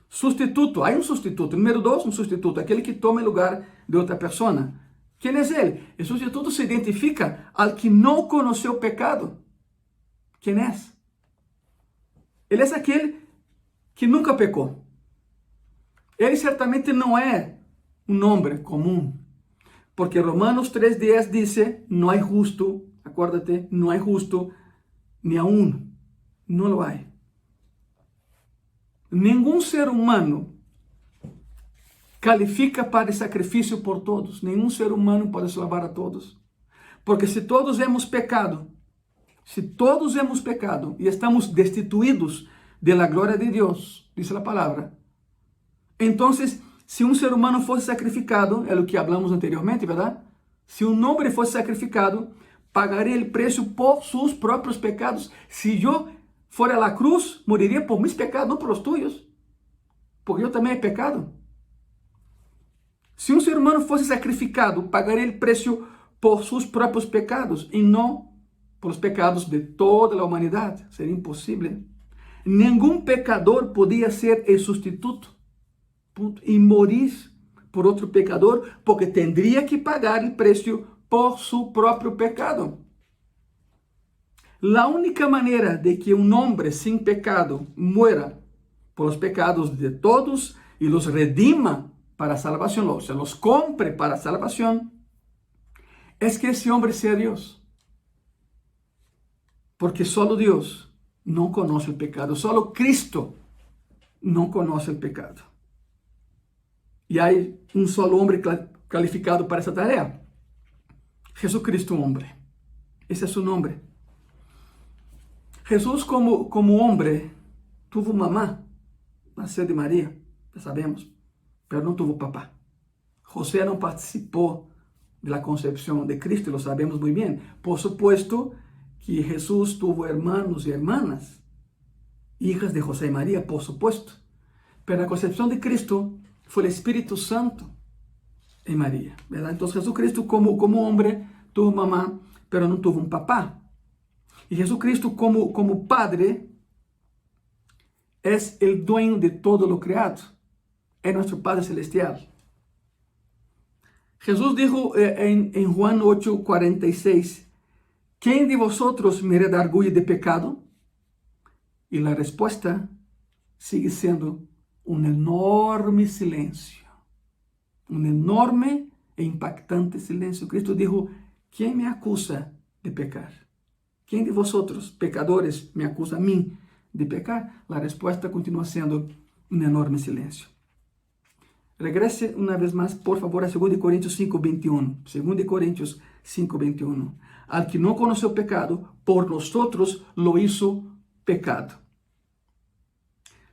Sustituto, hay un sustituto. Número 2, un sustituto. Aquel que toma el lugar de otra persona. ¿Quién es él? El sustituto se identifica al que no conoció pecado. ¿Quién es? Él es aquel que nunca pecó. Ele certamente não é un hombre común. Porque Romanos 3:10 dice, no hay justo, acuérdate, no hay justo ni aún, no lo hay. Ningún ser humano califica para el sacrificio por todos. Ningún ser humano puede salvar a todos. Porque si todos hemos pecado y estamos destituidos de la gloria de Dios, dice la palabra, entonces, si un ser humano fuese sacrificado, es lo que hablamos anteriormente, ¿verdad? Si un hombre fuese sacrificado, pagaría el precio por sus propios pecados. Si yo fuera a la cruz, moriría por mis pecados, no por los tuyos, porque yo también he pecado. Si un ser humano fuese sacrificado, pagaría el precio por sus propios pecados y no por los pecados de toda la humanidad. Sería imposible. Ningún pecador podía ser el sustituto. Punto. Y morir por otro pecador, porque tendría que pagar el precio por su propio pecado. La única manera de que un hombre sin pecado muera por los pecados de todos y los redima para salvación, o sea, los compre para salvación, es que ese hombre sea Dios. Porque solo Dios no conoce el pecado, solo Cristo no conoce el pecado. Y hay un solo hombre calificado para esa tarea. Jesucristo hombre. Ese es su nombre. Jesús como hombre tuvo mamá, nació de María, ya sabemos, pero no tuvo papá. José no participó de la concepción de Cristo, lo sabemos muy bien. Por supuesto que Jesús tuvo hermanos y hermanas, hijas de José y María, por supuesto. Pero la concepción de Cristo fue el Espíritu Santo en María, ¿verdad? Entonces Jesucristo como hombre tuvo mamá, pero no tuvo un papá. Y Jesucristo como Padre es el dueño de todo lo creado. Es nuestro Padre Celestial. Jesús dijo en Juan 8:46, ¿quién de vosotros me redarguye de pecado? Y la respuesta sigue siendo un enorme silencio. Un enorme e impactante silencio. Cristo dijo, ¿quién me acusa de pecar? ¿Quién de vosotros, pecadores, me acusa a mí de pecar? La respuesta continúa siendo un enorme silencio. Regrese una vez más, por favor, a 2 Corintios 5:21. 2 Corintios 5:21. Al que no conoció pecado, por nosotros lo hizo pecado.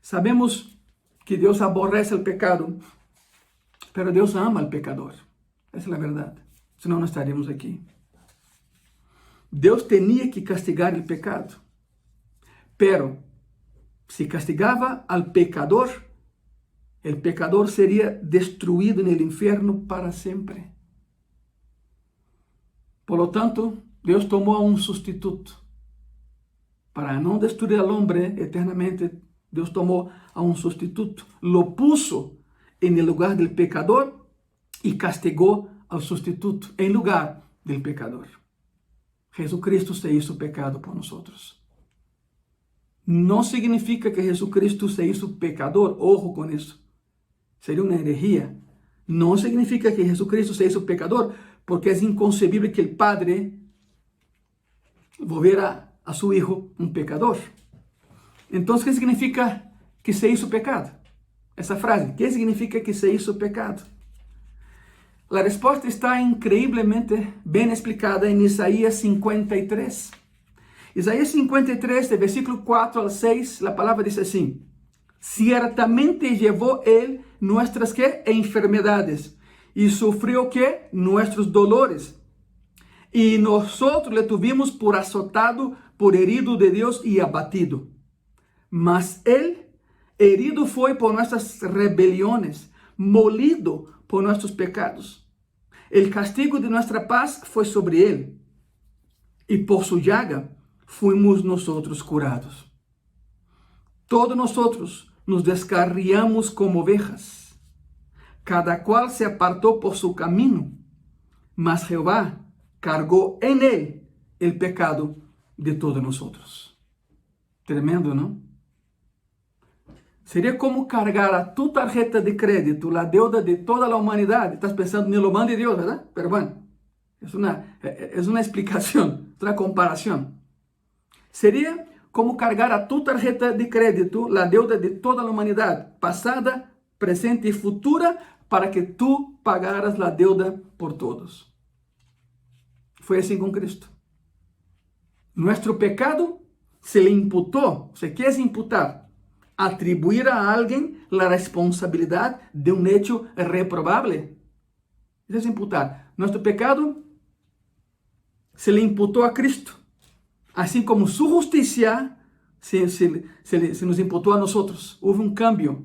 Sabemos que Dios aborrece el pecado, pero Dios ama al pecador. Esa es la verdad. Si no, no estaríamos aquí. Dios tenía que castigar el pecado, pero si castigaba al pecador, el pecador sería destruido en el infierno para siempre. Por lo tanto, Dios tomó a un sustituto. Para no destruir al hombre eternamente, Dios tomó a un sustituto. Lo puso en el lugar del pecador y castigó al sustituto en lugar del pecador. Jesucristo se hizo pecado por nosotros. No significa que Jesucristo se hizo pecador. Ojo con eso. Sería una herejía. No significa que Jesucristo se hizo pecador, porque es inconcebible que el Padre volviera a su Hijo un pecador. Entonces, ¿qué significa que se hizo pecado? Esa frase, ¿qué significa que se hizo pecado? La respuesta está increíblemente bien explicada en Isaías 53. Isaías 53, de versículo 4 al 6, la palabra dice así: ciertamente llevó él nuestras ¿qué? Enfermedades, y sufrió ¿qué? Nuestros dolores. Y nosotros le tuvimos por azotado, por herido de Dios y abatido. Mas él herido fue por nuestras rebeliones, molido por nuestros pecados. El castigo de nuestra paz fue sobre él, y por su llaga fuimos nosotros curados. Todos nosotros nos descarriamos como ovejas, cada cual se apartó por su camino, mas Jehová cargó en él el pecado de todos nosotros. Tremendo, ¿no? Sería como cargar a tu tarjeta de crédito la deuda de toda la humanidad. Estás pensando en lo mano de Dios, ¿verdad? Pero bueno, es una explicación, es una comparación. Sería como cargar a tu tarjeta de crédito la deuda de toda la humanidad, pasada, presente y futura, para que tú pagaras la deuda por todos. Fue así con Cristo. Nuestro pecado se le imputó. ¿Qué es imputar? Atribuir a alguien la responsabilidad de un hecho reprobable. Eso es imputar. Nuestro pecado se le imputó a Cristo, así como su justicia se nos imputó a nosotros. Hubo un cambio.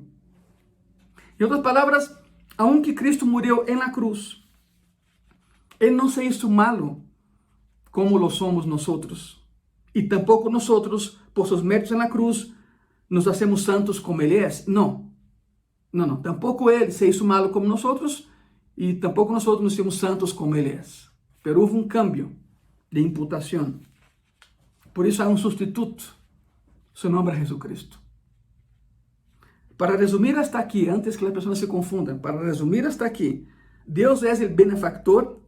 En otras palabras, aunque Cristo murió en la cruz, Él no se hizo malo como lo somos nosotros. Y tampoco nosotros, por sus méritos en la cruz, nos hacemos santos como Él es. No. Tampoco Él se hizo malo como nosotros y tampoco nosotros nos hicimos santos como Él es. Pero hubo un cambio de imputación. Por eso hay un sustituto. Su nombre es Jesucristo. Para resumir hasta aquí, antes que las personas se confundan, para resumir hasta aquí, Dios es el benefactor,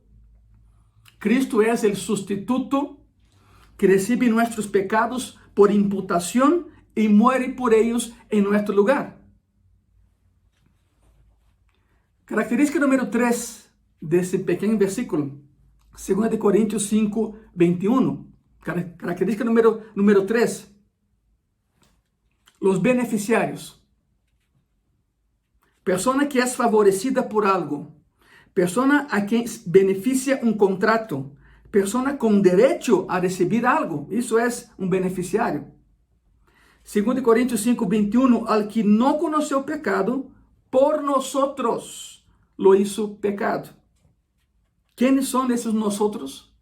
Cristo es el sustituto que recibe nuestros pecados por imputación y muere por ellos en nuestro lugar. Característica número 3 de ese pequeño versículo, 2 Corintios 5, 21. Característica número 3. Los beneficiarios. Persona que es favorecida por algo. Persona a quien beneficia un contrato. Persona con derecho a recibir algo. Eso es un beneficiario. 2 Corintios 5, 21. Al que no conoció pecado, por nosotros lo hizo pecado. ¿Quiénes son esos nosotros?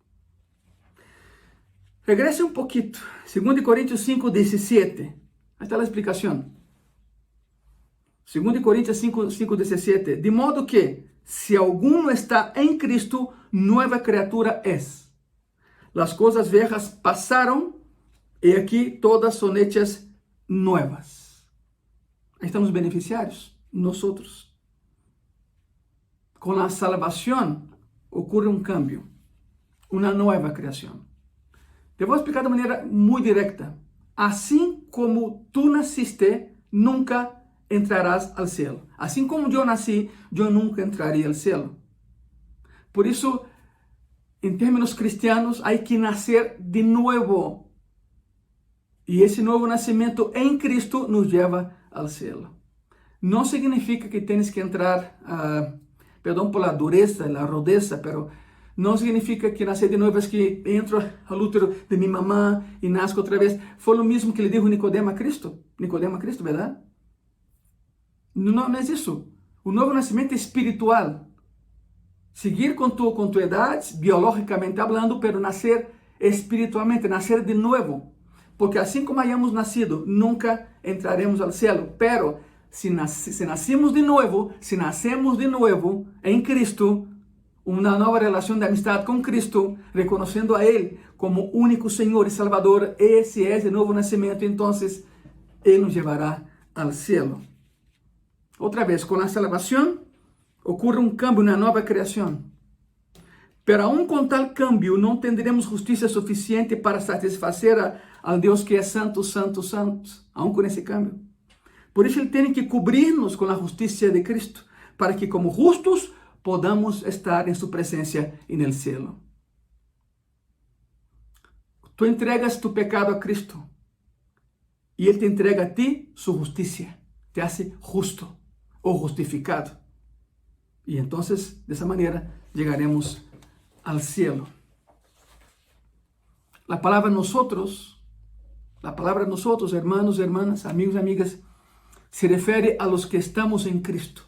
Regrese un poquito. 2 Corintios 5, 17. Ahí está la explicación. 2 Corintios 5, 17. De modo que, si alguno está en Cristo, nueva criatura es. Las cosas viejas pasaron y aquí todas son hechas nuevas. Ahí están los beneficiarios, nosotros. Con la salvación ocurre un cambio, una nueva creación. Te voy a explicar de manera muy directa. Así como tú naciste, nunca entrarás al cielo. Así como yo nací, yo nunca entraría al cielo. Por eso, en términos cristianos, hay que nacer de nuevo. Y ese nuevo nacimiento en Cristo nos lleva al cielo. No significa que tienes que entrar, perdón por la dureza, la rudeza, pero no significa que nacer de nuevo es que entro al útero de mi mamá y nazco otra vez. Fue lo mismo que le dijo Nicodemo a Cristo. ¿Verdad? No es eso. Un nuevo nacimiento espiritual. Seguir con tu edad, biológicamente hablando, pero nacer espiritualmente, nacer de nuevo. Porque así como hayamos nacido, nunca entraremos al cielo. Pero si nacemos de nuevo, si nacemos de nuevo en Cristo, una nueva relación de amistad con Cristo, reconociendo a Él como único Señor y Salvador, ese es el nuevo nacimiento, entonces Él nos llevará al cielo. Otra vez, con la salvación ocurre un cambio, una nueva creación. Pero aún con tal cambio no tendremos justicia suficiente para satisfacer al Dios que es santo, santo, santo, aún con ese cambio. Por eso Él tiene que cubrirnos con la justicia de Cristo, para que como justos podamos estar en su presencia en el cielo. Tú entregas tu pecado a Cristo y Él te entrega a ti su justicia, te hace justo o justificado. Y entonces, de esa manera, llegaremos al cielo. La palabra nosotros, hermanos, hermanas, amigos, amigas, se refiere a los que estamos en Cristo,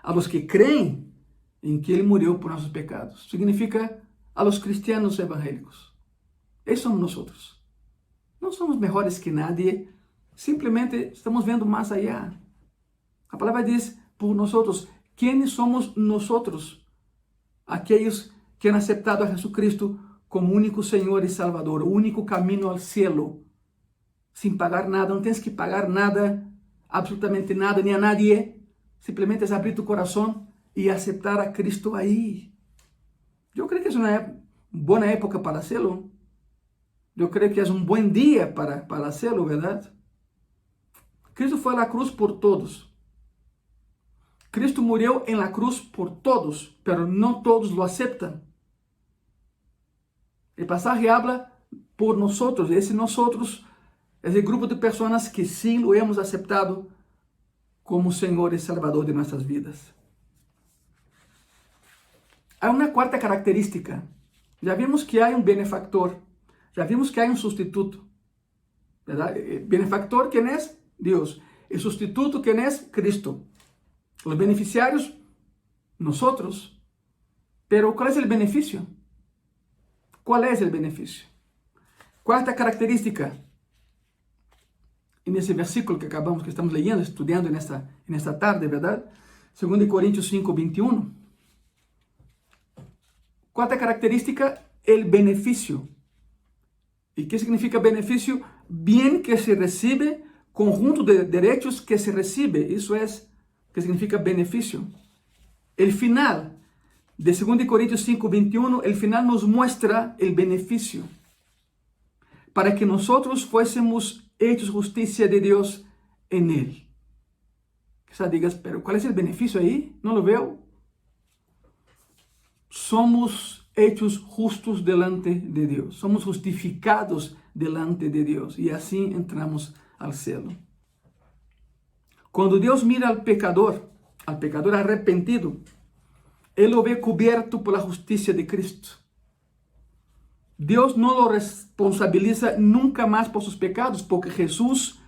a los que creen en que Él murió por nuestros pecados. Significa a los cristianos evangélicos. Esos somos nosotros. No somos mejores que nadie, simplemente estamos viendo más allá. La palabra dice por nosotros. ¿Quiénes somos nosotros? Aquellos que han aceptado a Jesucristo como único Señor y Salvador, único camino al cielo, sin pagar nada. No tienes que pagar nada absolutamente nada ni a nadie. Simplemente es abrir tu corazón y aceptar a Cristo ahí. Yo creo que es una buena época para hacerlo. Yo creo que es un buen día para hacerlo, ¿verdad? Cristo fue a la cruz por todos. Cristo murió en la cruz por todos, pero no todos lo aceptan. El pasaje habla por nosotros. Ese nosotros es el grupo de personas que sí lo hemos aceptado como Señor y Salvador de nuestras vidas. Hay una cuarta característica. Ya vimos que hay un benefactor. Ya vimos que hay un sustituto. ¿Verdad? El benefactor, ¿quién es? Dios. El sustituto, ¿quién es? Cristo. Los beneficiarios, nosotros. Pero ¿cuál es el beneficio? ¿Cuál es el beneficio? Cuarta característica. En ese versículo que estamos leyendo, estudiando en esta tarde, ¿verdad? 2 Corintios 5, 21. Cuarta característica, el beneficio. ¿Y qué significa beneficio? Bien que se recibe, conjunto de derechos que se recibe. Eso es que significa beneficio. El final de 2 Corintios 5, 21, el final nos muestra el beneficio. Para que nosotros fuésemos hechos justicia de Dios en Él. Quizás digas, pero ¿cuál es el beneficio ahí? No lo veo. Somos hechos justos delante de Dios. Somos justificados delante de Dios. Y así entramos al cielo. Cuando Dios mira al pecador arrepentido, Él lo ve cubierto por la justicia de Cristo. Dios no lo responsabiliza nunca más por sus pecados, porque Jesús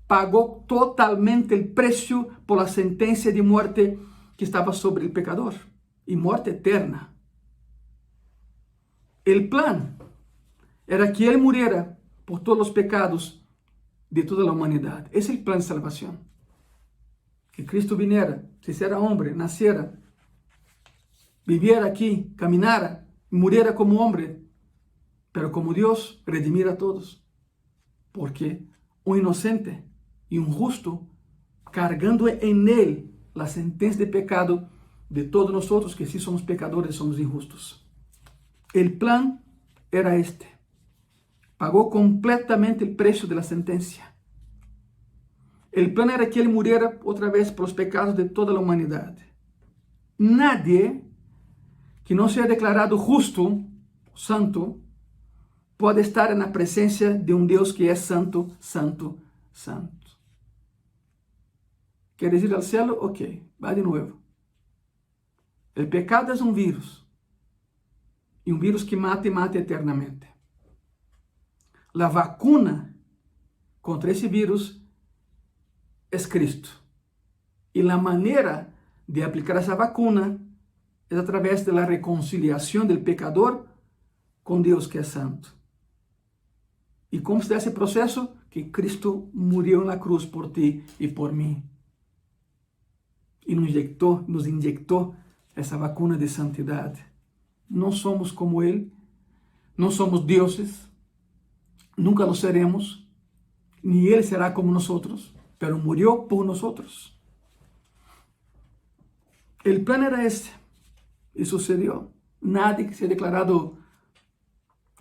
pagó totalmente el precio por la sentencia de muerte que estaba sobre el pecador, y muerte eterna. El plan era que Él muriera por todos los pecados de toda la humanidad. Es el plan de salvación. Que Cristo viniera, se hiciera hombre, naciera, viviera aquí, caminara, muriera como hombre, pero como Dios redimir a todos. Porque un inocente y un justo, cargando en Él la sentencia de pecado de todos nosotros que sí somos pecadores, somos injustos. El plan era este. Pagó completamente el precio de la sentencia. El plan era que Él muriera otra vez por los pecados de toda la humanidad. Nadie que no sea declarado justo, santo, puede estar en la presencia de un Dios que es santo, santo, santo. ¿Quieres ir al cielo? Ok, va de nuevo. El pecado es un virus. Y un virus que mata y mata eternamente. La vacuna contra ese virus es Cristo. Y la manera de aplicar esa vacuna es a través de la reconciliación del pecador con Dios que es santo. ¿Y cómo está ese proceso? Que Cristo murió en la cruz por ti y por mí. Y nos inyectó esa vacuna de santidad. No somos como Él, no somos dioses, nunca lo seremos, ni Él será como nosotros, pero murió por nosotros. El plan era este, y sucedió. Nadie que sea declarado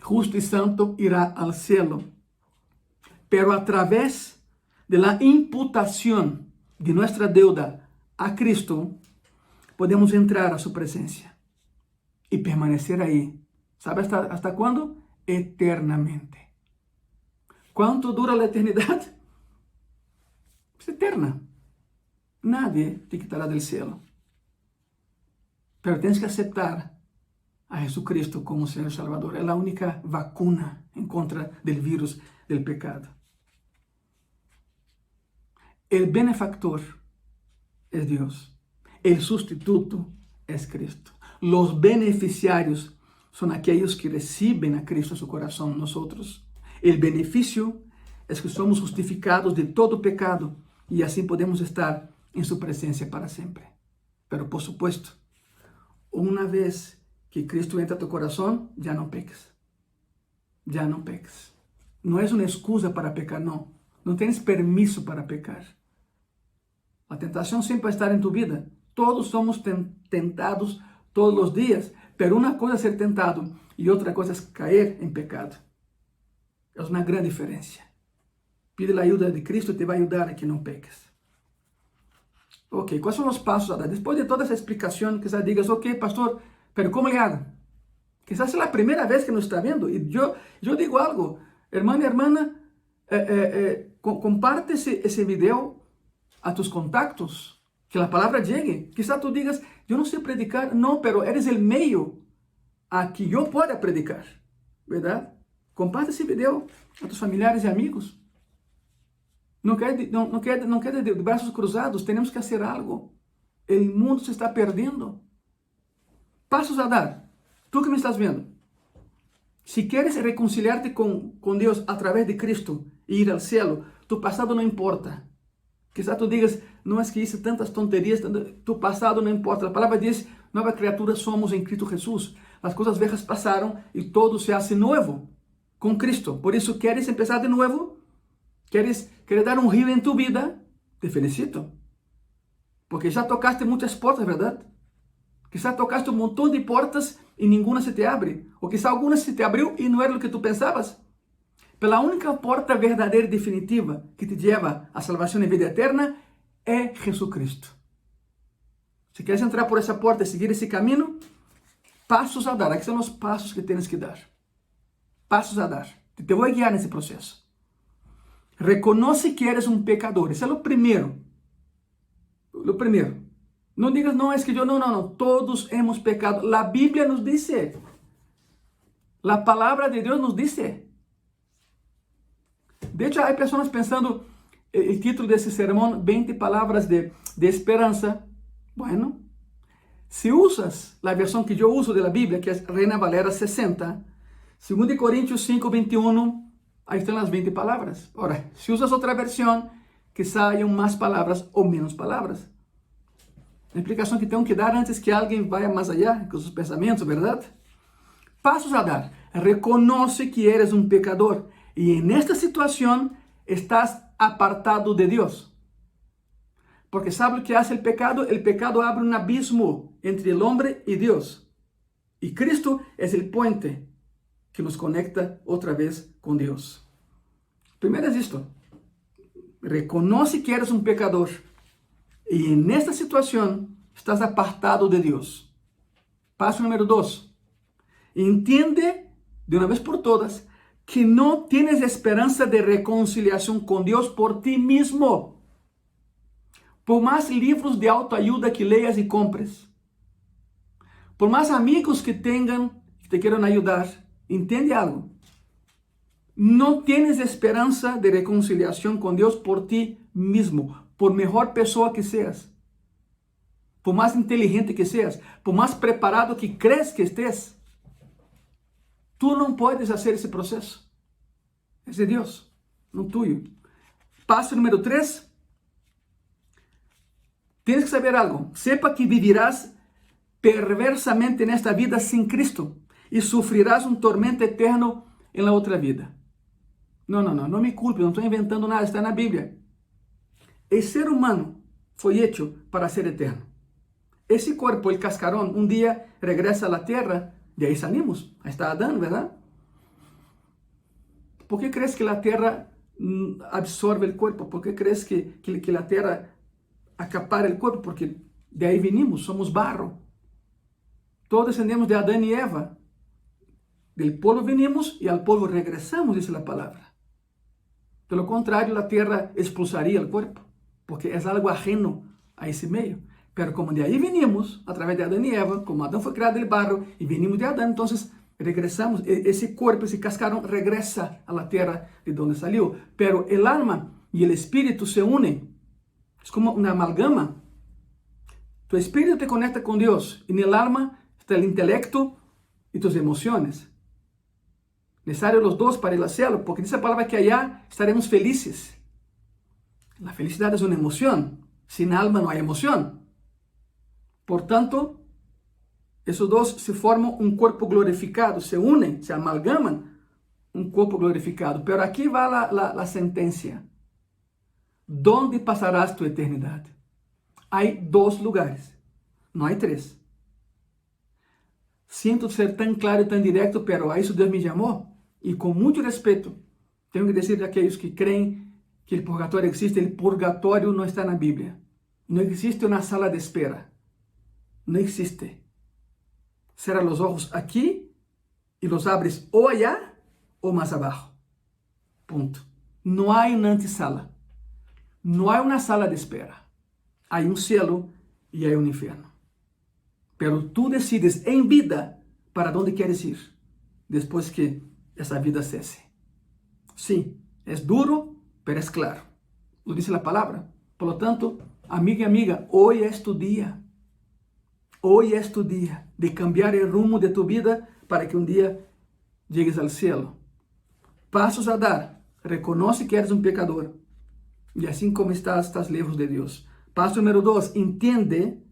justo y santo irá al cielo, pero a través de la imputación de nuestra deuda a Cristo, podemos entrar a su presencia y permanecer ahí. ¿Sabe hasta cuándo? Eternamente. ¿Cuánto dura la eternidad? Es eterna. Nadie te quitará del cielo. Pero tienes que aceptar a Jesucristo como Señor Salvador. Es la única vacuna en contra del virus del pecado. El benefactor es Dios. El sustituto es Cristo. Los beneficiarios son aquellos que reciben a Cristo en su corazón, nosotros. El beneficio es que somos justificados de todo pecado y así podemos estar en su presencia para siempre. Pero por supuesto, una vez que Cristo entra a tu corazón, ya no peques. Ya no peques. No es una excusa para pecar, no. No tienes permiso para pecar. La tentación siempre va a estar en tu vida. Todos somos tentados todos los días, pero una cosa es ser tentado y otra cosa es caer en pecado. Es una gran diferencia. Pide la ayuda de Cristo y te va a ayudar a que no peques. Ok, ¿cuáles son los pasos a dar? Después de toda esa explicación, quizás digas, ok, pastor, pero ¿cómo le hago? Quizás es la primera vez que nos está viendo. Y yo digo algo, hermano y hermana, comparte ese video a tus contactos, que la palabra llegue. Quizás tú digas, yo no sé predicar, no, pero eres el medio a que yo pueda predicar, ¿verdad? Comparte ese video a tus familiares y amigos. No quede de brazos cruzados, tenemos que hacer algo. El mundo se está perdiendo. Pasos a dar. Tú que me estás viendo, si quieres reconciliarte con Dios a través de Cristo e ir al cielo, tu pasado no importa. Quizás tú digas, no es que hice tantas tonterías, tu pasado no importa. La palabra dice, nueva criatura somos en Cristo Jesús. Las cosas viejas pasaron y todo se hace nuevo con Cristo. Por eso, ¿quieres empezar de nuevo? ¿Quieres dar un giro en tu vida? Te felicito. Porque ya tocaste muchas puertas, ¿verdad? Quizás tocaste un montón de puertas y ninguna se te abre. O quizás alguna se te abrió y no era lo que tú pensabas. Pero la única puerta verdadeira e definitiva que te lleva a salvación y vida eterna es Jesucristo. Si quieres entrar por esa puerta y seguir ese camino, pasos a dar. Aquí son los pasos que tienes que dar. Pasos a dar. Te voy a guiar en ese proceso. Reconoce que eres un pecador. Eso es lo primero. Lo primero. No digas, no, es que yo, no. Todos hemos pecado. La Biblia nos dice. La palabra de Dios nos dice. De hecho, hay personas pensando, el título de ese sermón, 20 palabras de esperanza. Bueno, si usas la versión que yo uso de la Biblia, que es Reina Valera 60, 2 Corintios 5, 21, ahí están las 20 palabras. Ahora, si usas otra versión, quizá hayan más palabras o menos palabras. La explicación que tengo que dar antes que alguien vaya más allá con sus pensamientos, ¿verdad? Pasos a dar. Reconoce que eres un pecador. Y en esta situación estás apartado de Dios. Porque ¿sabe lo que hace el pecado? El pecado abre un abismo entre el hombre y Dios. Y Cristo es el puente que nos conecta otra vez con Dios. Primero es esto. Reconoce que eres un pecador. Y en esta situación estás apartado de Dios. Paso número 2. Entiende de una vez por todas que no tienes esperanza de reconciliación con Dios por ti mismo. Por más libros de autoayuda que leas y compres, por más amigos que tengan que te quieran ayudar, entiende algo. No tienes esperanza de reconciliación con Dios por ti mismo, por mejor persona que seas, por más inteligente que seas, por más preparado que crees que estés. Tú no puedes hacer ese proceso. Es de Dios, no tuyo. Paso número 3. Tienes que saber algo. Sepa que vivirás perversamente en esta vida sin Cristo y sufrirás un tormento eterno en la otra vida. No me culpe, no estoy inventando nada, está en la Biblia. El ser humano fue hecho para ser eterno. Ese cuerpo, el cascarón, un día regresa a la tierra. De ahí salimos. Ahí está Adán, ¿verdad? ¿Por qué crees que la tierra absorbe el cuerpo? ¿Por qué crees que la tierra acapara el cuerpo? Porque de ahí venimos, somos barro. Todos descendemos de Adán y Eva. Del polvo venimos y al polvo regresamos, dice la palabra. De lo contrario, la tierra expulsaría el cuerpo, porque es algo ajeno a ese medio. Pero como de ahí venimos, a través de Adán y Eva, como Adán fue creado del barro y venimos de Adán, entonces regresamos, ese cuerpo, ese cascarón regresa a la tierra de donde salió. Pero el alma y el espíritu se unen. Es como una amalgama. Tu espíritu te conecta con Dios y en el alma está el intelecto y tus emociones. Necesario los dos para ir al cielo, porque dice la palabra que allá estaremos felices. La felicidad es una emoción. Sin alma no hay emoción. Por tanto, esos dos se forman un cuerpo glorificado, se unen, se amalgaman, un cuerpo glorificado. Pero aquí va la sentencia. ¿Dónde pasarás tu eternidad? hay dos lugares, no hay tres. Siento ser tan claro y tan directo, pero a eso Dios me llamó. Y con mucho respeto, tengo que decirle a aquellos que creen que el purgatorio existe, el purgatorio no está en la Biblia. No existe una sala de espera. No existe. Cierra los ojos aquí y los abres o allá o más abajo. Punto. No hay una antesala. No hay una sala de espera. Hay un cielo y hay un infierno. Pero tú decides en vida para dónde quieres ir después que esa vida cese. Sí, es duro, pero es claro. Lo dice la palabra. Por lo tanto, amiga y amiga, hoy es tu día. Hoy es tu día de cambiar el rumbo de tu vida para que un día llegues al cielo. Pasos a dar. Reconoce que eres un pecador. Y así como estás lejos de Dios. Paso número 2. Entiende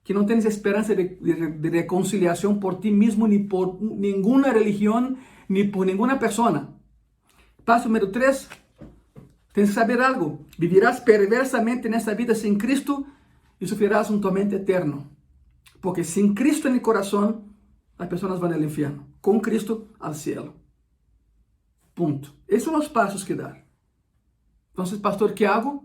que no tienes esperanza de reconciliación por ti mismo, ni por ninguna religión, ni por ninguna persona. Paso número 3. Tienes que saber algo. Vivirás perversamente en esta vida sin Cristo y sufrirás un tormento eterno. Porque sin Cristo en el corazón, las personas van al infierno. Con Cristo, al cielo. Punto. Esos son los pasos que dar. Entonces, pastor, ¿qué hago?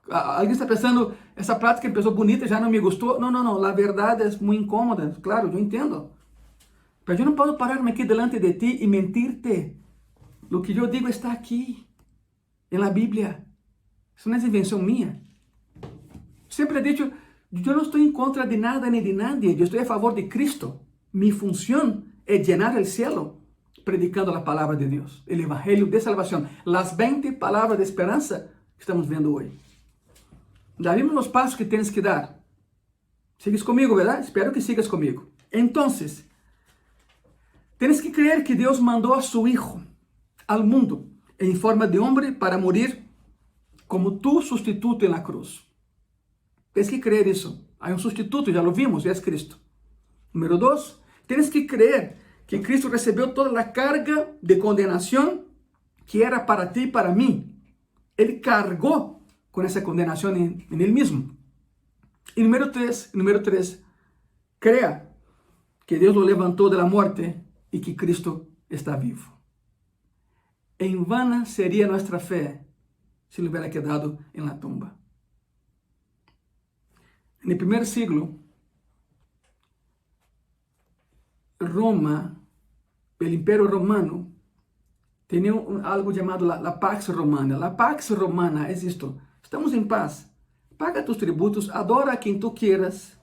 Alguien está pensando, esa plática empezó bonita, ya no me gustó. No, la verdad es muy incómoda. Claro, yo entiendo. Pero yo no puedo pararme aquí delante de ti y mentirte. Lo que yo digo está aquí, en la Biblia. Eso no es invención mía. Siempre he dicho, yo no estoy en contra de nada ni de nadie. Yo estoy a favor de Cristo. Mi función es llenar el cielo predicando la palabra de Dios, el evangelio de salvación, las 20 palabras de esperanza que estamos viendo hoy. Ya vimos los pasos que tienes que dar. ¿Sigues conmigo, verdad? Espero que sigas conmigo. Entonces, tienes que creer que Dios mandó a su Hijo al mundo en forma de hombre para morir como tu sustituto en la cruz. Tienes que creer eso. Hay un sustituto, ya lo vimos, y es Cristo. Número 2, tienes que creer que Cristo recibió toda la carga de condenación que era para ti y para mí. Él cargó con esa condenación en Él mismo. Y número 3, crea que Dios lo levantó de la muerte y que Cristo está vivo. En vana sería nuestra fe si lo hubiera quedado en la tumba. En el primer siglo, Roma, el imperio romano, tenía algo llamado la Pax Romana. La Pax Romana es esto: estamos en paz, paga tus tributos, adora a quien tú quieras,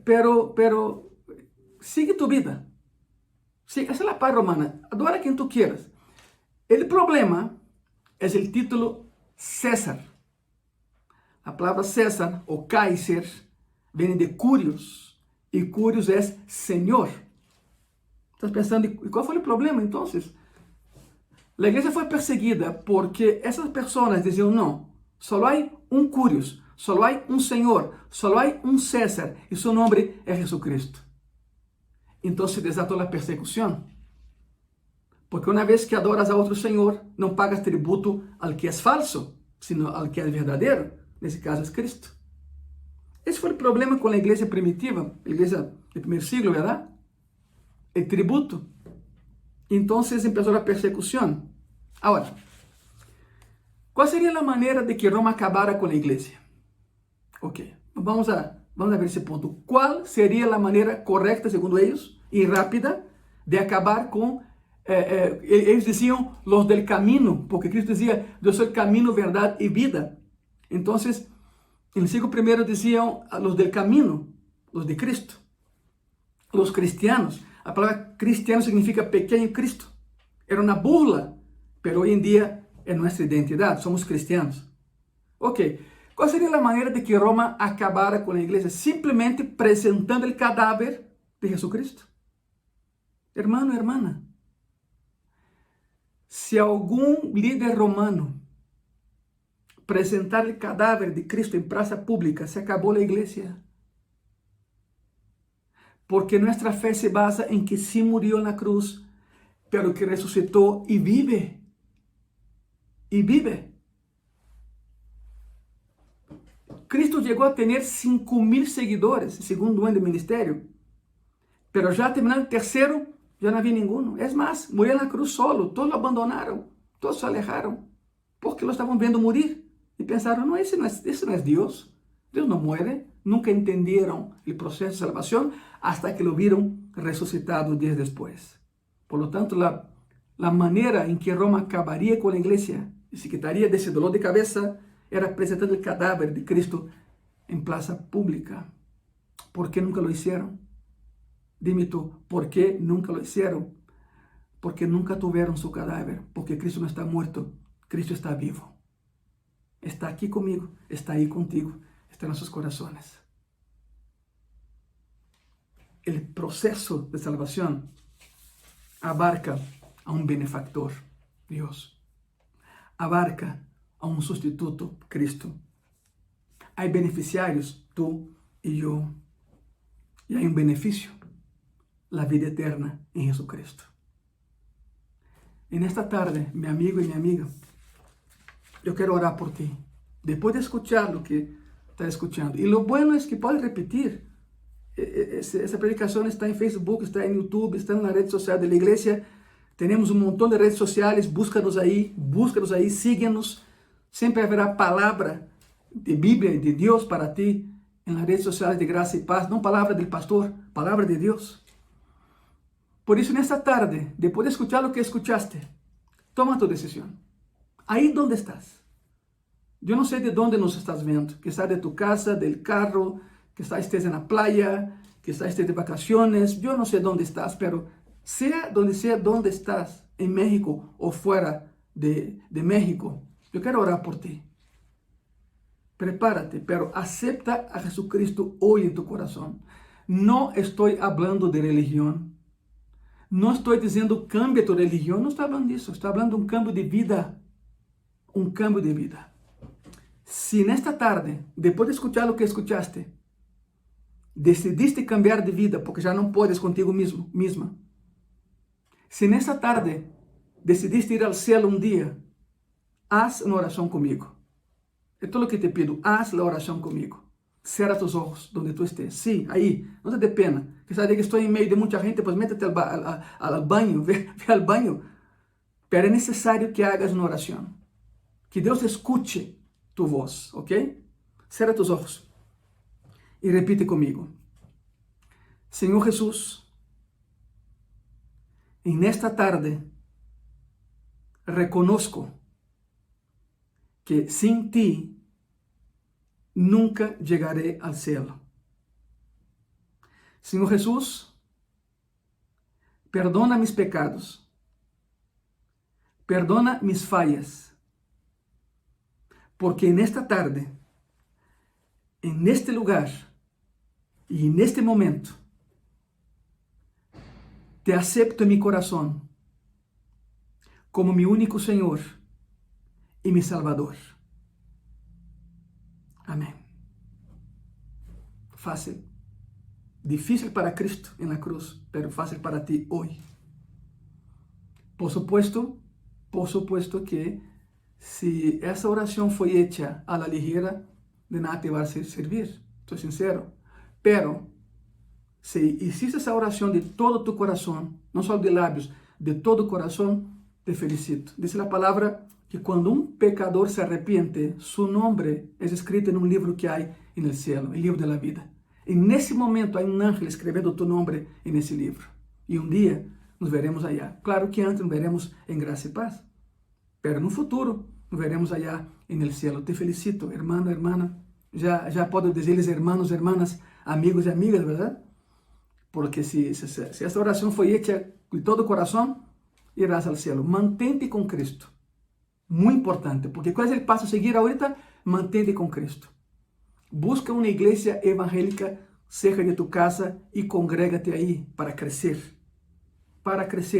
pero sigue tu vida. Sí, esa es la paz romana, adora a quien tú quieras. El problema es el título César. La palabra César o Kaiser viene de Curios, y Curios es Señor. Estás pensando, ¿y cuál fue el problema entonces? La iglesia fue perseguida porque esas personas decían, no, solo hay un Curios, solo hay un Señor, solo hay un César, y su nombre es Jesucristo. Entonces desató la persecución. Porque una vez que adoras a otro Señor, no pagas tributo al que es falso, sino al que es verdadero. En ese caso es Cristo. Ese fue el problema con la iglesia primitiva, la iglesia del primer siglo, ¿verdad? El tributo. Entonces empezó la persecución. Ahora, ¿cuál sería la manera de que Roma acabara con la iglesia? Ok, vamos a ver ese punto. ¿Cuál sería la manera correcta, según ellos, y rápida, de acabar con... ellos decían los del camino, porque Cristo decía, yo soy el camino, verdad y vida. Entonces, en el siglo I decían a los del camino, los de Cristo, los cristianos. La palabra cristiano significa pequeño Cristo. Era una burla, pero hoy en día es nuestra identidad, somos cristianos. Ok, ¿cuál sería la manera de que Roma acabara con la iglesia? Simplemente presentando el cadáver de Jesucristo. Hermano, hermana, si algún líder romano presentar el cadáver de Cristo en plaza pública, se acabó la iglesia. Porque nuestra fe se basa en que sí murió en la cruz, pero que resucitó y vive. Y vive. Cristo llegó a tener 5.000 seguidores, segundo año de ministerio. Pero ya terminando el tercero, ya no había ninguno. Es más, murió en la cruz solo, todos lo abandonaron, todos se alejaron, porque lo estaban viendo morir. Y pensaron, no, ese no es Dios. Dios no muere. Nunca entendieron el proceso de salvación hasta que lo vieron resucitado días después. Por lo tanto, la manera en que Roma acabaría con la iglesia y se quitaría de ese dolor de cabeza era presentando el cadáver de Cristo en plaza pública. ¿Por qué nunca lo hicieron? Dime tú, ¿por qué nunca lo hicieron? Porque nunca tuvieron su cadáver, porque Cristo no está muerto, Cristo está vivo. Está aquí conmigo, está ahí contigo, está en nuestros corazones. El proceso de salvación abarca a un benefactor, Dios. Abarca a un sustituto, Cristo. Hay beneficiarios, tú y yo. Y hay un beneficio, la vida eterna en Jesucristo. En esta tarde, mi amigo y mi amiga, yo quiero orar por ti. Después de escuchar lo que estás escuchando. Y lo bueno es que puedes repetir. Esa predicación está en Facebook, está en YouTube, está en la red social de la iglesia. Tenemos un montón de redes sociales. Búscanos ahí, síguenos. Siempre habrá palabra de Biblia y de Dios para ti en las redes sociales de Gracia y Paz. No palabra del pastor, palabra de Dios. Por eso en esta tarde, después de escuchar lo que escuchaste, toma tu decisión. Ahí donde estás. Yo no sé de dónde nos estás viendo. Quizás de tu casa, del carro, quizás estés en la playa, quizás estés de vacaciones. Yo no sé dónde estás, pero sea donde estás, en México o fuera de México, yo quiero orar por ti. Prepárate, pero acepta a Jesucristo hoy en tu corazón. No estoy hablando de religión. No estoy diciendo cambia tu religión. No estoy hablando de eso. Estoy hablando de un cambio de vida. Un cambio de vida. Si en esta tarde, después de escuchar lo que escuchaste, decidiste cambiar de vida porque ya no puedes contigo misma. Si en esta tarde decidiste ir al cielo un día, haz una oración conmigo. Esto es lo que te pido, haz la oración conmigo. Cierra tus ojos donde tú estés. Sí, ahí, no te dé pena. Quizás diga que estoy en medio de mucha gente, pues métete al baño, ve al baño. Pero es necesario que hagas una oración. Que Dios escuche tu voz, ¿ok? Cierra tus ojos y repite conmigo. Señor Jesús, en esta tarde reconozco que sin ti nunca llegaré al cielo. Señor Jesús, perdona mis pecados, perdona mis fallas, porque en esta tarde, en este lugar y en este momento, te acepto en mi corazón como mi único Señor y mi Salvador. Amén. Fácil. Difícil para Cristo en la cruz, pero fácil para ti hoy. Por supuesto que si esa oración fue hecha a la ligera, de nada te va a servir. Estoy sincero. Pero si hiciste esa oración de todo tu corazón, no solo de labios, de todo corazón, te felicito. Dice la palabra que cuando un pecador se arrepiente, su nombre es escrito en un libro que hay en el cielo, el libro de la vida. En ese momento hay un ángel escribiendo tu nombre en ese libro. Y un día nos veremos allá. Claro que antes nos veremos en gracia y paz. Pero en un futuro nos veremos allá en el cielo. Te felicito, hermano, hermana. Ya puedo decirles hermanos, hermanas, amigos y amigas, ¿verdad? Porque si esta oración fue hecha de todo corazón, irás al cielo. Mantente con Cristo. Muy importante, porque ¿cuál es el paso a seguir ahorita? Mantente con Cristo. Busca una iglesia evangélica cerca de tu casa y congrégate ahí para crecer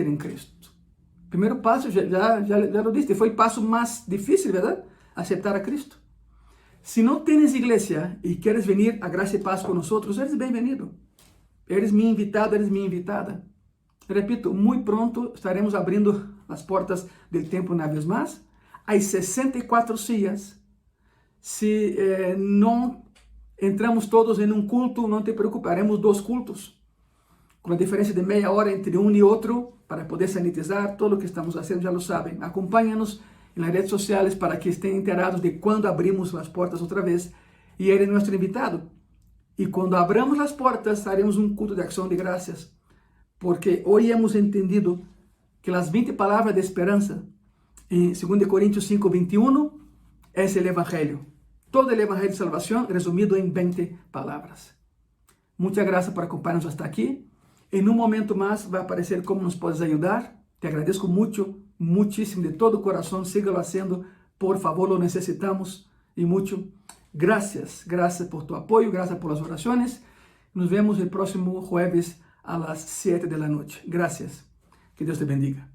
en Cristo. Primeiro paso, já lo diste, foi o passo mais difícil, ¿verdad? Aceptar a Cristo. Si no tienes iglesia y quieres venir a Gracia y Paz con nosotros, eres bienvenido. Eres mi invitado, eres mi invitada. Repito, muy pronto estaremos abrindo las puertas del templo una vez más. Hay 64 sillas Si no entramos todos en un culto, no te preocupes, haremos 2 cultos, con la diferencia de media hora entre uno y otro, para poder sanitizar. Todo lo que estamos haciendo ya lo saben. Acompáñanos en las redes sociales para que estén enterados de cuando abrimos las puertas otra vez, y eres nuestro invitado. Y cuando abramos las puertas, haremos un culto de acción de gracias, porque hoy hemos entendido que las 20 palabras de esperanza en 2 Corintios 5, 21 es el Evangelio. Todo el Evangelio de salvación resumido en 20 palabras. Muchas gracias por acompañarnos hasta aquí. En un momento más va a aparecer cómo nos puedes ayudar. Te agradezco mucho, muchísimo, de todo corazón. Síguelo haciendo, por favor, lo necesitamos y mucho. Gracias, gracias por tu apoyo, gracias por las oraciones. Nos vemos el próximo jueves a las 7 de la noche. Gracias. Que Dios te bendiga.